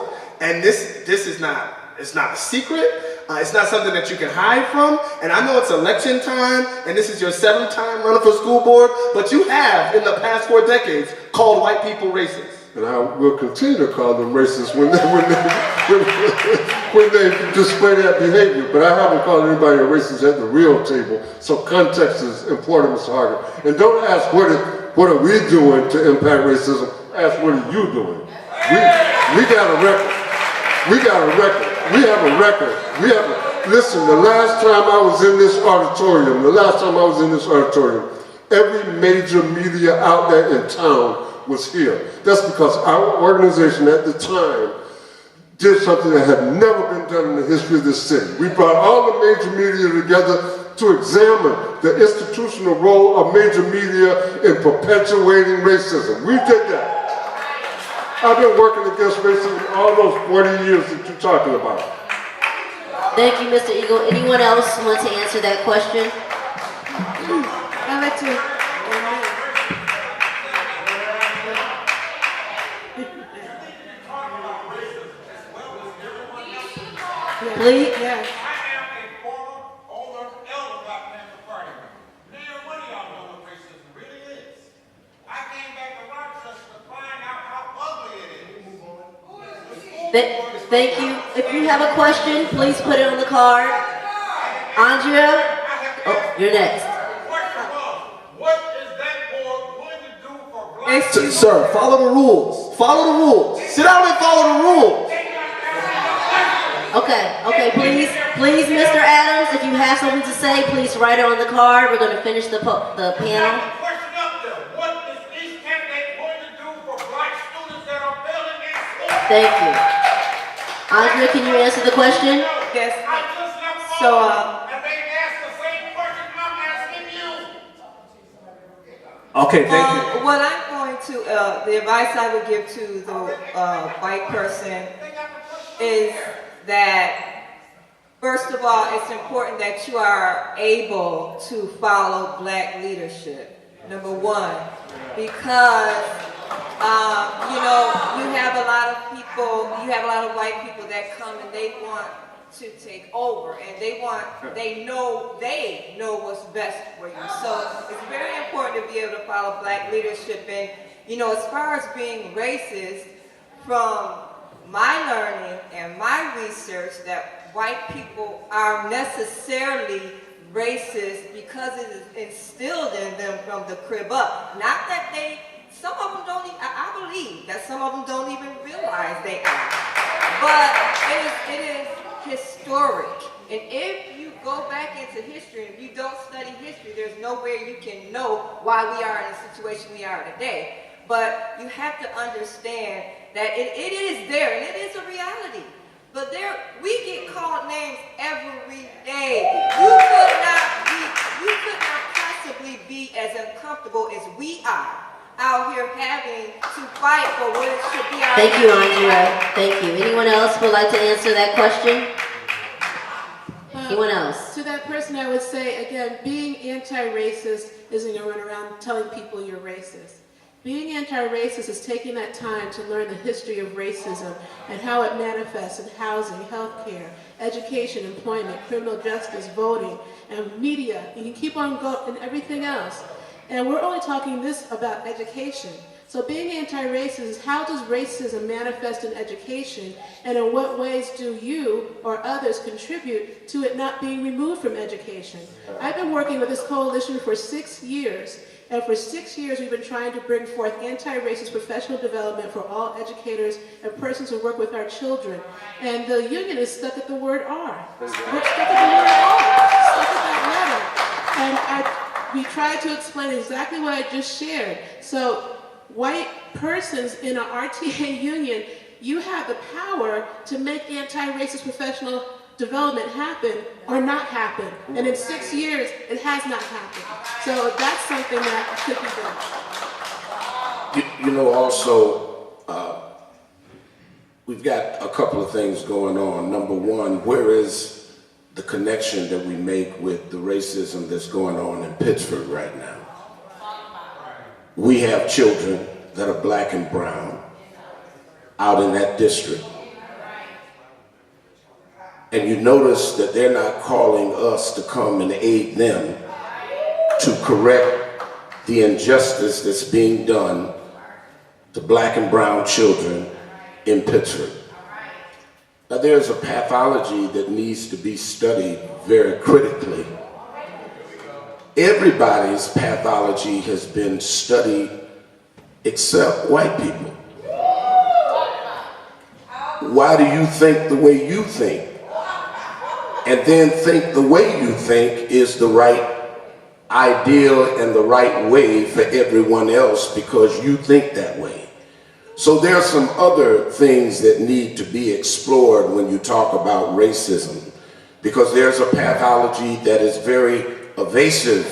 and this is not, it's not a secret. It's not something that you can hide from. And I know it's election time, and this is your 7th time running for school board, but you have, in the past 4 decades, called white people racist. And I will continue to call them racist when they display that behavior. But I haven't called anybody a racist at the real table. So context is important, Mr. Harger. And don't ask what are we doing to impact racism. Ask what are you doing. We got a record. We got a record. We have a record. Listen, the last time I was in this auditorium, every major media outlet in town was here. That's because our organization at the time did something that had never been done in the history of this city. We brought all the major media together to examine the institutional role of major media in perpetuating racism. We did that. I've been working against racism all those 40 years that you're talking about. Thank you, Mr. Eagle. Anyone else want to answer that question? I'd like to. Please? Yes. I am a former older Black Panther Party member. Now, one of y'all know what racism really is. I came back to Rochester to find out how ugly it is. Thank you. If you have a question, please put it on the card. Andrea? Oh, you're next. What is that board going to do for black people? Sir, follow the rules. Follow the rules. Sit down and follow the rules. Okay, please, Mr. Adams, if you have something to say, please write it on the card. We're going to finish the panel. Question up there. What is each candidate going to do for black students that are failing in school? Thank you. Andrea, can you answer the question? Yes. I just left So, and they asked the same question I'm asking you. Okay, thank you. What I'm going to, the advice I would give to the white person is that, first of all, it's important that you are able to follow black leadership, number one, because, you have a lot of white people that come and they want to take over, and they know what's best for you. So it's very important to be able to follow black leadership. And, as far as being racist, from my learning and my research, that white people are necessarily racist because it is instilled in them from the crib up. Not that some of them don't, I believe that some of them don't even realize they are. But it is historic. And if you go back into history, if you don't study history, there's nowhere you can know why we are in the situation we are today. But you have to understand that it is there, and it is a reality. But we get called names every day. You could not possibly be as uncomfortable as we are out here having to fight for what it should be our Thank you, Andrea. Thank you. Anyone else would like to answer that question? Anyone else? To that person, I would say, again, being anti-racist isn't going to run around telling people you're racist. Being anti-racist is taking that time to learn the history of racism and how it manifests in housing, healthcare, education, employment, criminal justice, voting, and media. You can keep on going and everything else. And we're only talking this about education. So being anti-racist is how does racism manifest in education, and in what ways do you or others contribute to it not being removed from education? I've been working with this coalition for 6 years. And for 6 years, we've been trying to bring forth anti-racist professional development for all educators and persons who work with our children. And the union is stuck at the word R. We're stuck at the word R, stuck at that letter. And we tried to explain exactly what I just shared. So white persons in an RTA union, you have the power to make anti-racist professional development happen or not happen. And in 6 years, it has not happened. So that's something that could be done. You know, also, we've got a couple of things going on. Number one, where is the connection that we make with the racism that's going on in Pittsburgh right now? We have children that are black and brown out in that district. And you notice that they're not calling us to come and aid them to correct the injustice that's being done to black and brown children in Pittsburgh. Now, there's a pathology that needs to be studied very critically. Everybody's pathology has been studied except white people. Why do you think the way you think? And then think the way you think is the right ideal and the right way for everyone else because you think that way. So there are some other things that need to be explored when you talk about racism, because there's a pathology that is very evasive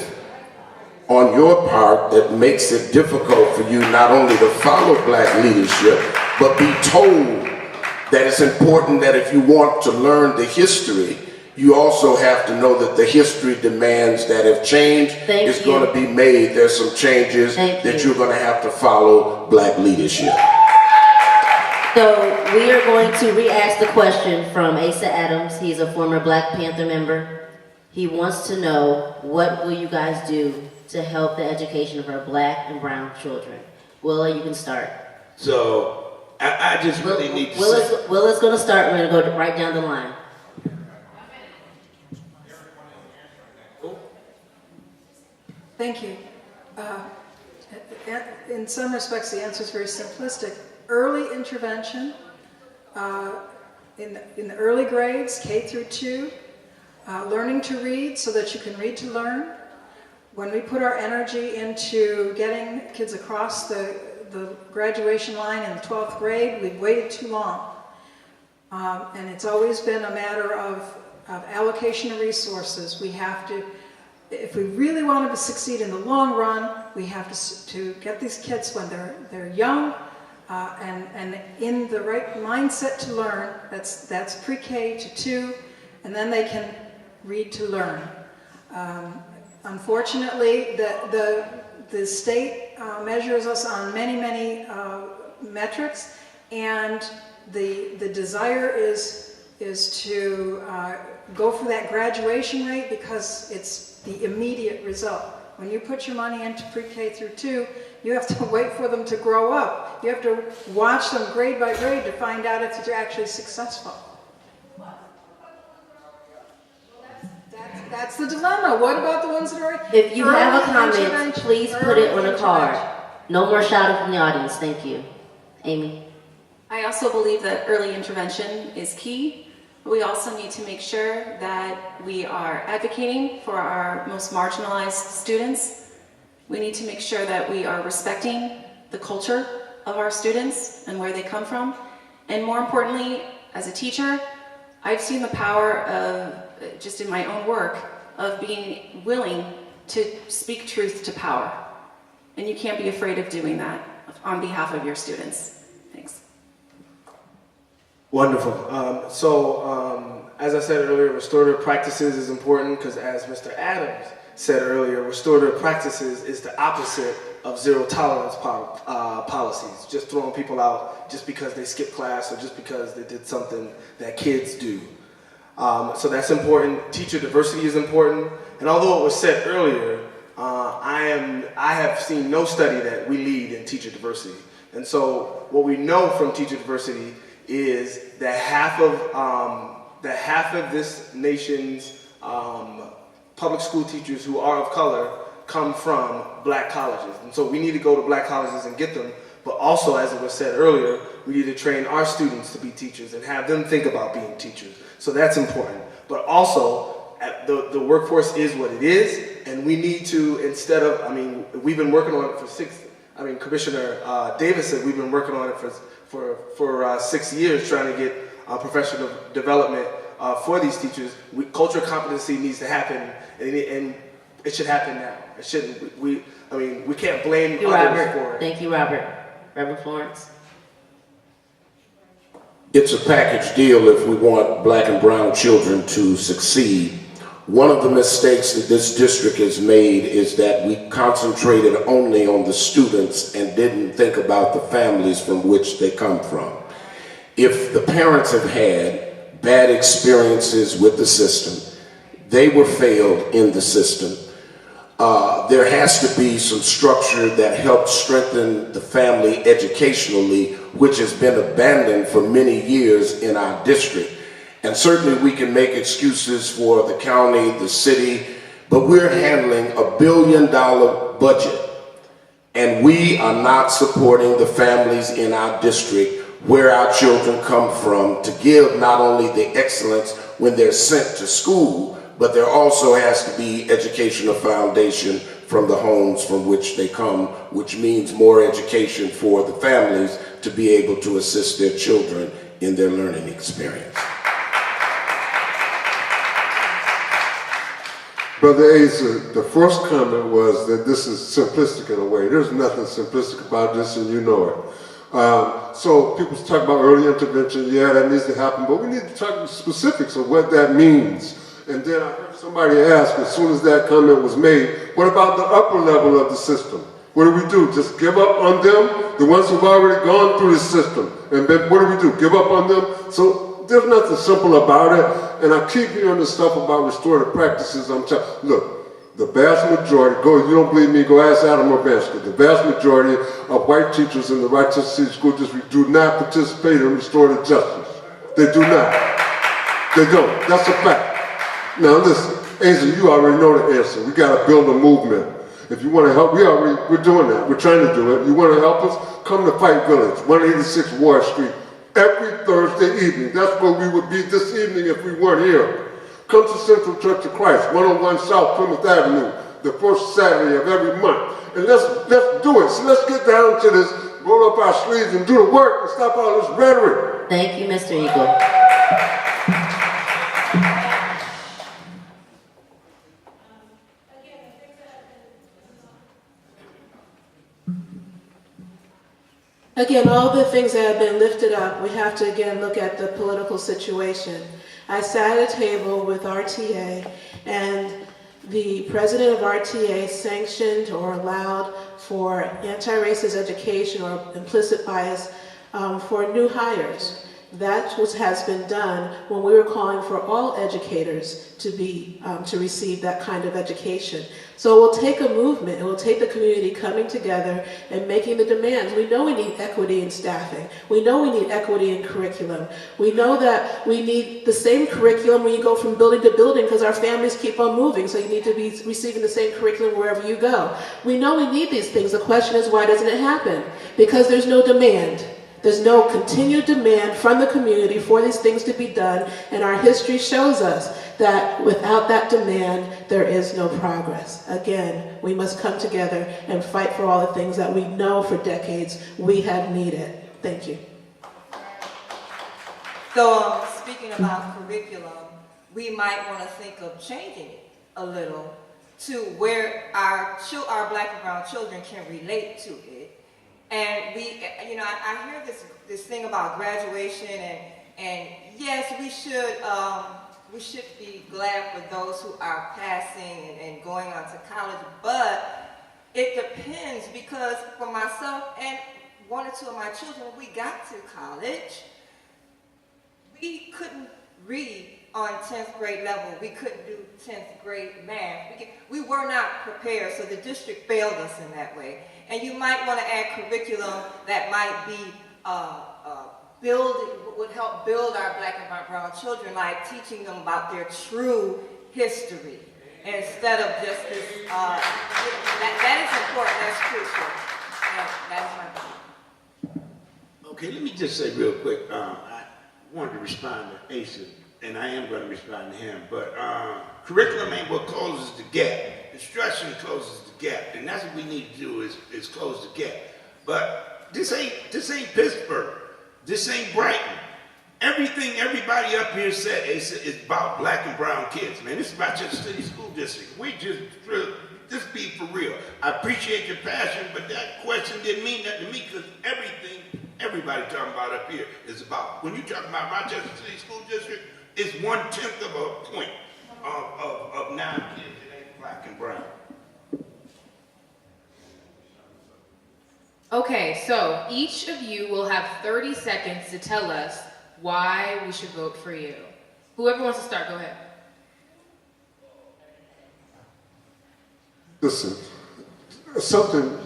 on your part that makes it difficult for you not only to follow black leadership, but be told that it's important that if you want to learn the history, you also have to know that the history demands that if change is going to be made, there's some changes that you're going to have to follow black leadership. So we are going to re-ask the question from Asa Adams. He's a former Black Panther member. He wants to know, what will you guys do to help the education of our black and brown children? Willa, you can start. So I just really need to say. Willa's going to start. We're going to go right down the line. Thank you. In some respects, the answer is very simplistic. Early intervention in the early grades, K through 2, learning to read so that you can read to learn. When we put our energy into getting kids across the graduation line in the 12th grade, we've waited too long. And it's always been a matter of allocation of resources. We have to, if we really want to succeed in the long run, we have to get these kids when they're young and in the right mindset to learn. That's pre-K to 2, and then they can read to learn. Unfortunately, the state measures us on many metrics, and the desire is to go for that graduation rate because it's the immediate result. When you put your money into pre-K through 2, you have to wait for them to grow up. You have to watch them grade by grade to find out if they're actually successful. That's the dilemma. What about the ones that are... If you have a comment, please put it on a card. No more shouting from the audience. Thank you. Amy? I also believe that early intervention is key. We also need to make sure that we are advocating for our most marginalized students. We need to make sure that we are respecting the culture of our students and where they come from. And more importantly, as a teacher, I've seen the power of, just in my own work, of being willing to speak truth to power. And you can't be afraid of doing that on behalf of your students. Thanks. Wonderful. As I said earlier, restorative practices is important because, as Mr. Adams said earlier, restorative practices is the opposite of zero tolerance policies, just throwing people out just because they skipped class or just because they did something that kids do. So that's important. Teacher diversity is important. And although it was said earlier, I have seen no study that we lead in teacher diversity. And so what we know from teacher diversity is that half of this nation's public school teachers who are of color come from black colleges. And so we need to go to black colleges and get them. But also, as it was said earlier, we need to train our students to be teachers and have them think about being teachers. So that's important. But also, the workforce is what it is, and we need to, instead of, we've been working on it for Commissioner Davis said we've been working on it for 6 years, trying to get professional development for these teachers. Cultural competency needs to happen, and it should happen now. It shouldn't. We can't blame others for it. Thank you, Robert. Reverend Florence. It's a package deal if we want black and brown children to succeed. One of the mistakes that this district has made is that we concentrated only on the students and didn't think about the families from which they come from. If the parents have had bad experiences with the system, they were failed in the system, there has to be some structure that helps strengthen the family educationally, which has been abandoned for many years in our district. And certainly we can make excuses for the county, the city, but we're handling a $1 billion budget. And we are not supporting the families in our district where our children come from to give not only the excellence when they're sent to school, but there also has to be educational foundation from the homes from which they come, which means more education for the families to be able to assist their children in their learning experience. Brother Asa, the first comment was that this is simplistic in a way. There's nothing simplistic about this, and you know it. So people talk about early intervention, yeah, that needs to happen, but we need to talk specifics of what that means. And then I heard somebody ask, as soon as that comment was made, what about the upper level of the system? What do? Just give up on them? The ones who've already gone through the system. And then what do? Give up on them? So there's nothing simple about it. And I keep hearing this stuff about restorative practices. Look, the vast majority, you don't believe me, go ask Adam Urbanski. The vast majority of white teachers in the Rochester City School District do not participate in restorative justice. They do not. They don't. That's a fact. Now listen, Asa, you already know the answer. We got to build a movement. If you want to help, we're doing that. We're trying to do it. You want to help us? Come to Fight Village, 186 Ward Street, every Thursday evening. That's where we would be this evening if we weren't here. Come to Central Church of Christ, 101 South Plymouth Avenue, the first Saturday of every month. And let's do it. So let's get down to this, roll up our sleeves and do the work and stop all this rhetoric. Thank you, Mr. Eagle. Again, all the things that have been lifted up, we have to again look at the political situation. I sat at a table with RTA, and the president of RTA sanctioned or allowed for anti-racist education or implicit bias for new hires. That has been done when we were calling for all educators to receive that kind of education. So it will take a movement, it will take the community coming together and making the demands. We know we need equity in staffing. We know we need equity in curriculum. We know that we need the same curriculum when you go from building to building because our families keep on moving, so you need to be receiving the same curriculum wherever you go. We know we need these things. The question is, why doesn't it happen? Because there's no demand. There's no continued demand from the community for these things to be done, and our history shows us that without that demand, there is no progress. Again, we must come together and fight for all the things that we know for decades we have needed. Thank you. So speaking about curriculum, we might want to think of changing it a little to where our black and brown children can relate to it. And I hear this thing about graduation, and yes, we should be glad for those who are passing and going on to college, but it depends, because for myself and one or two of my children, when we got to college, we couldn't read on 10th grade level. We couldn't do 10th grade math. We were not prepared, so the district failed us in that way. And you might want to add curriculum that might be would help build our black and brown children, like teaching them about their true history instead of just this. That is important. That's crucial. And that's my point. Okay, let me just say real quick. I wanted to respond to Asa, and I am going to respond to him. But curriculum ain't what closes the gap. Instruction closes the gap, and that's what we need to do is close the gap. But this ain't Pittsburgh. This ain't Brighton. Everything everybody up here said is about black and brown kids, man. This is Rochester City School District. We just be for real. I appreciate your passion, but that question didn't mean nothing to me because everything everybody talking about up here is about, when you talk about Rochester City School District, it's 1/10 of a point of 9 kids that ain't black and brown. Okay, so each of you will have 30 seconds to tell us why we should vote for you. Whoever wants to start, go ahead. Listen,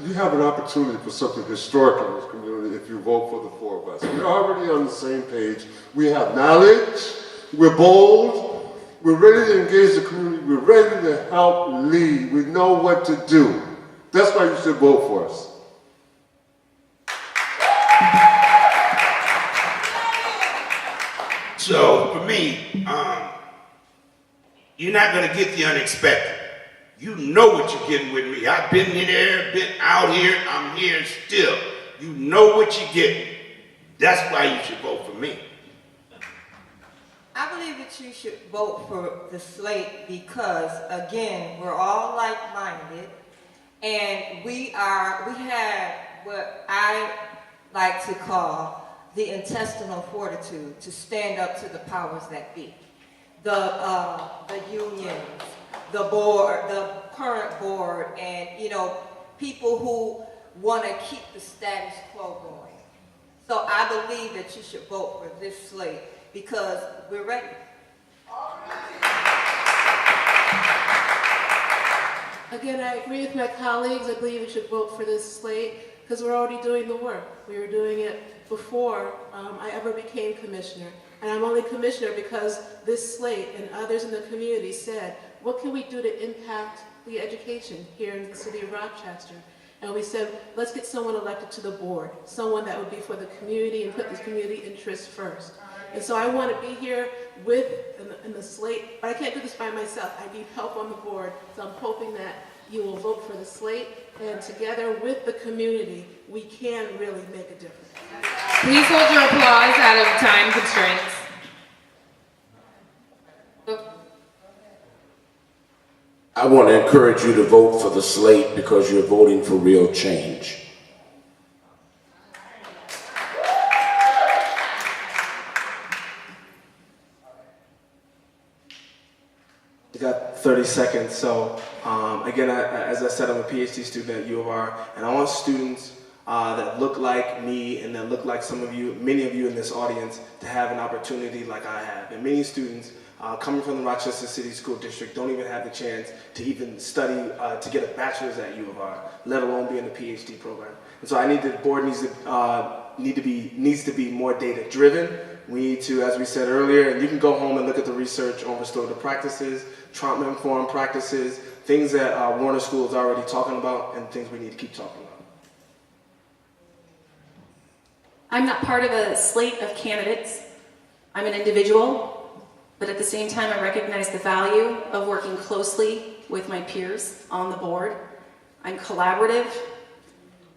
you have an opportunity for something historic in this community if you vote for the 4 of us. We're already on the same page. We have knowledge, we're bold, we're ready to engage the community, we're ready to help lead, we know what to do. That's why you should vote for us. So for me, you're not gonna get the unexpected. You know what you're getting with me. I've been there, been out here, I'm here still. You know what you're getting. That's why you should vote for me. I believe that you should vote for the slate because, again, we're all like-minded, and we have what I like to call the intestinal fortitude to stand up to the powers that be. The unions, the board, the current board, and people who want to keep the status quo going. So I believe that you should vote for this slate because we're ready. Again, I agree with my colleagues. I believe we should vote for this slate because we're already doing the work. We were doing it before I ever became commissioner. And I'm only commissioner because this slate and others in the community said, what can we do to impact the education here in the city of Rochester? And we said, let's get someone elected to the board, someone that would be for the community and put the community interests first. And so I want to be here in the slate, but I can't do this by myself. I need help on the board. So I'm hoping that you will vote for the slate, and together with the community, we can really make a difference. Please hold your applause out of time constraints. I want to encourage you to vote for the slate because you're voting for real change. You got 30 seconds. So again, as I said, I'm a PhD student at U of R, and I want students that look like me and that look like many of you in this audience to have an opportunity like I have. And many students coming from the Rochester City School District don't even have the chance to even study to get a bachelor's at U of R, let alone be in the PhD program. And so the board needs to be more data driven. We need to, as we said earlier, and you can go home and look at the research on restorative practices, trauma-informed practices, things that Warner School is already talking about, and things we need to keep talking about. I'm not part of a slate of candidates. I'm an individual, but at the same time, I recognize the value of working closely with my peers on the board. I'm collaborative,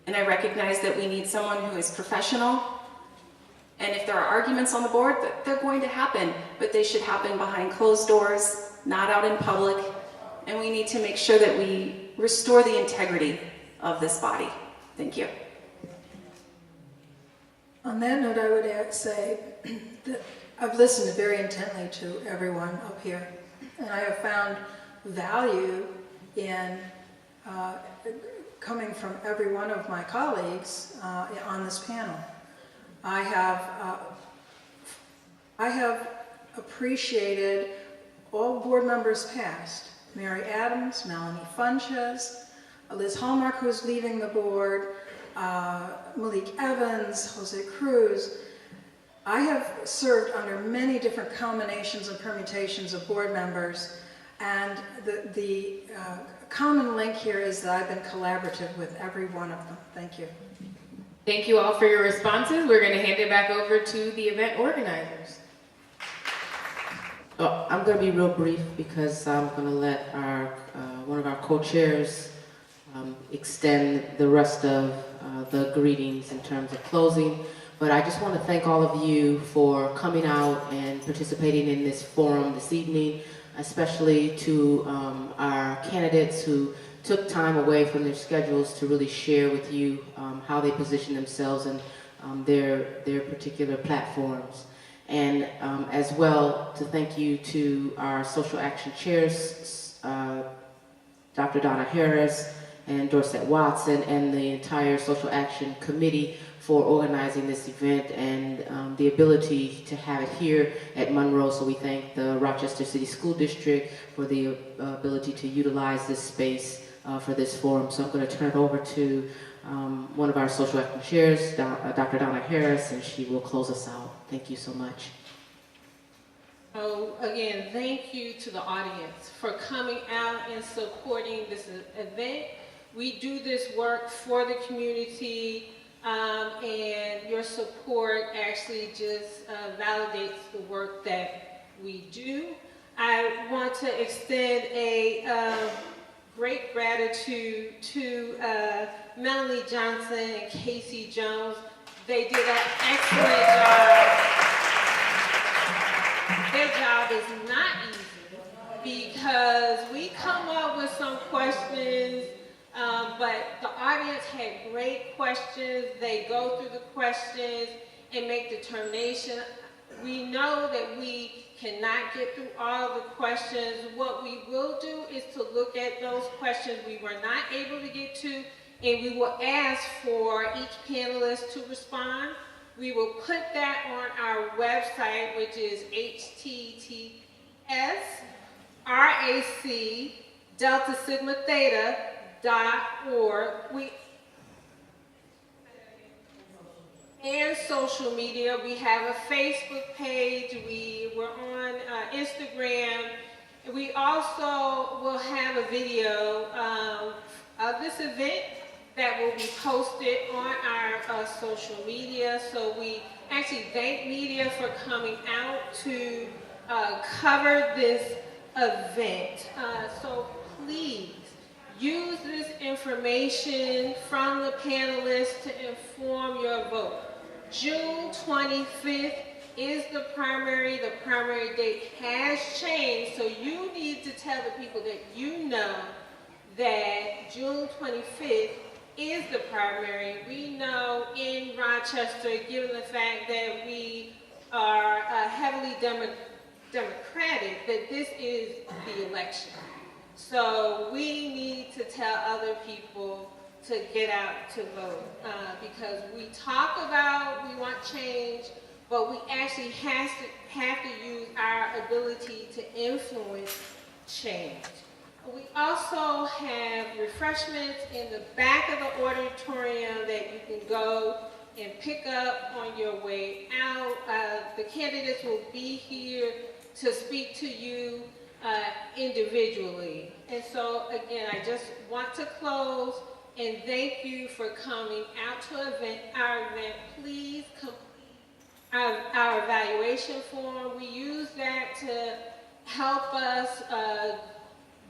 and I recognize that we need someone who is professional. And if there are arguments on the board, they're going to happen, but they should happen behind closed doors, not out in public. And we need to make sure that we restore the integrity of this body. Thank you. On that note, I would say that I've listened very intently to everyone up here, and I have found value in coming from every one of my colleagues on this panel. I have appreciated all board members past, Mary Adams, Melanie Funches, Liz Hallmark, who's leaving the board, Malik Evans, Jose Cruz. I have served under many different combinations and permutations of board members, and the common link here is that I've been collaborative with every one of them. Thank you. Thank you all for your responses. We're going to hand it back over to the event organizers. Oh, I'm going to be real brief because I'm going to let one of our co-chairs extend the rest of the greetings in terms of closing. But I just want to thank all of you for coming out and participating in this forum this evening, especially to our candidates who took time away from their schedules to really share with you how they position themselves and their particular platforms. And as well, to thank you to our social action chairs, Dr. Donna Harris and Dorset Watson, and the entire social action committee for organizing this event and the ability to have it here at Monroe. So we thank the Rochester City School District for the ability to utilize this space for this forum. So I'm going to turn it over to one of our social action chairs, Dr. Donna Harris, and she will close us out. Thank you so much. So again, thank you to the audience for coming out and supporting this event. We do this work for the community, and your support actually just validates the work that we do. I want to extend a great gratitude to Melanie Johnson and Casey Jones. They did an excellent job. Their job is not easy because we come up with some questions, but the audience had great questions. They go through the questions and make determination. We know that we cannot get through all the questions. What we will do is to look at those questions we were not able to get to, and we will ask for each panelist to respond. We will put that on our website, which is https://RAC-delta-sigma-theta.org. And social media. We have a Facebook page. We're on Instagram. We also will have a video of this event that will be posted on our social media. So we actually thank media for coming out to cover this event. So please use this information from the panelists to inform your vote. June 25th is the primary. The primary date has changed, so you need to tell the people that you know that June 25th is the primary. We know in Rochester, given the fact that we are heavily democratic, that this is the election. So we need to tell other people to get out to vote because we talk about we want change, but we actually have to use our ability to influence change. We also have refreshments in the back of the auditorium that you can go and pick up on your way out. The candidates will be here to speak to you individually. And so again, I just want to close and thank you for coming out to our event. Please complete our evaluation form. We use that to help us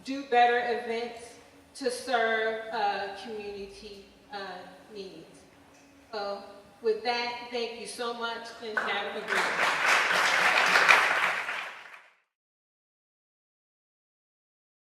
do better events to serve community needs. So with that, thank you so much and have a great day.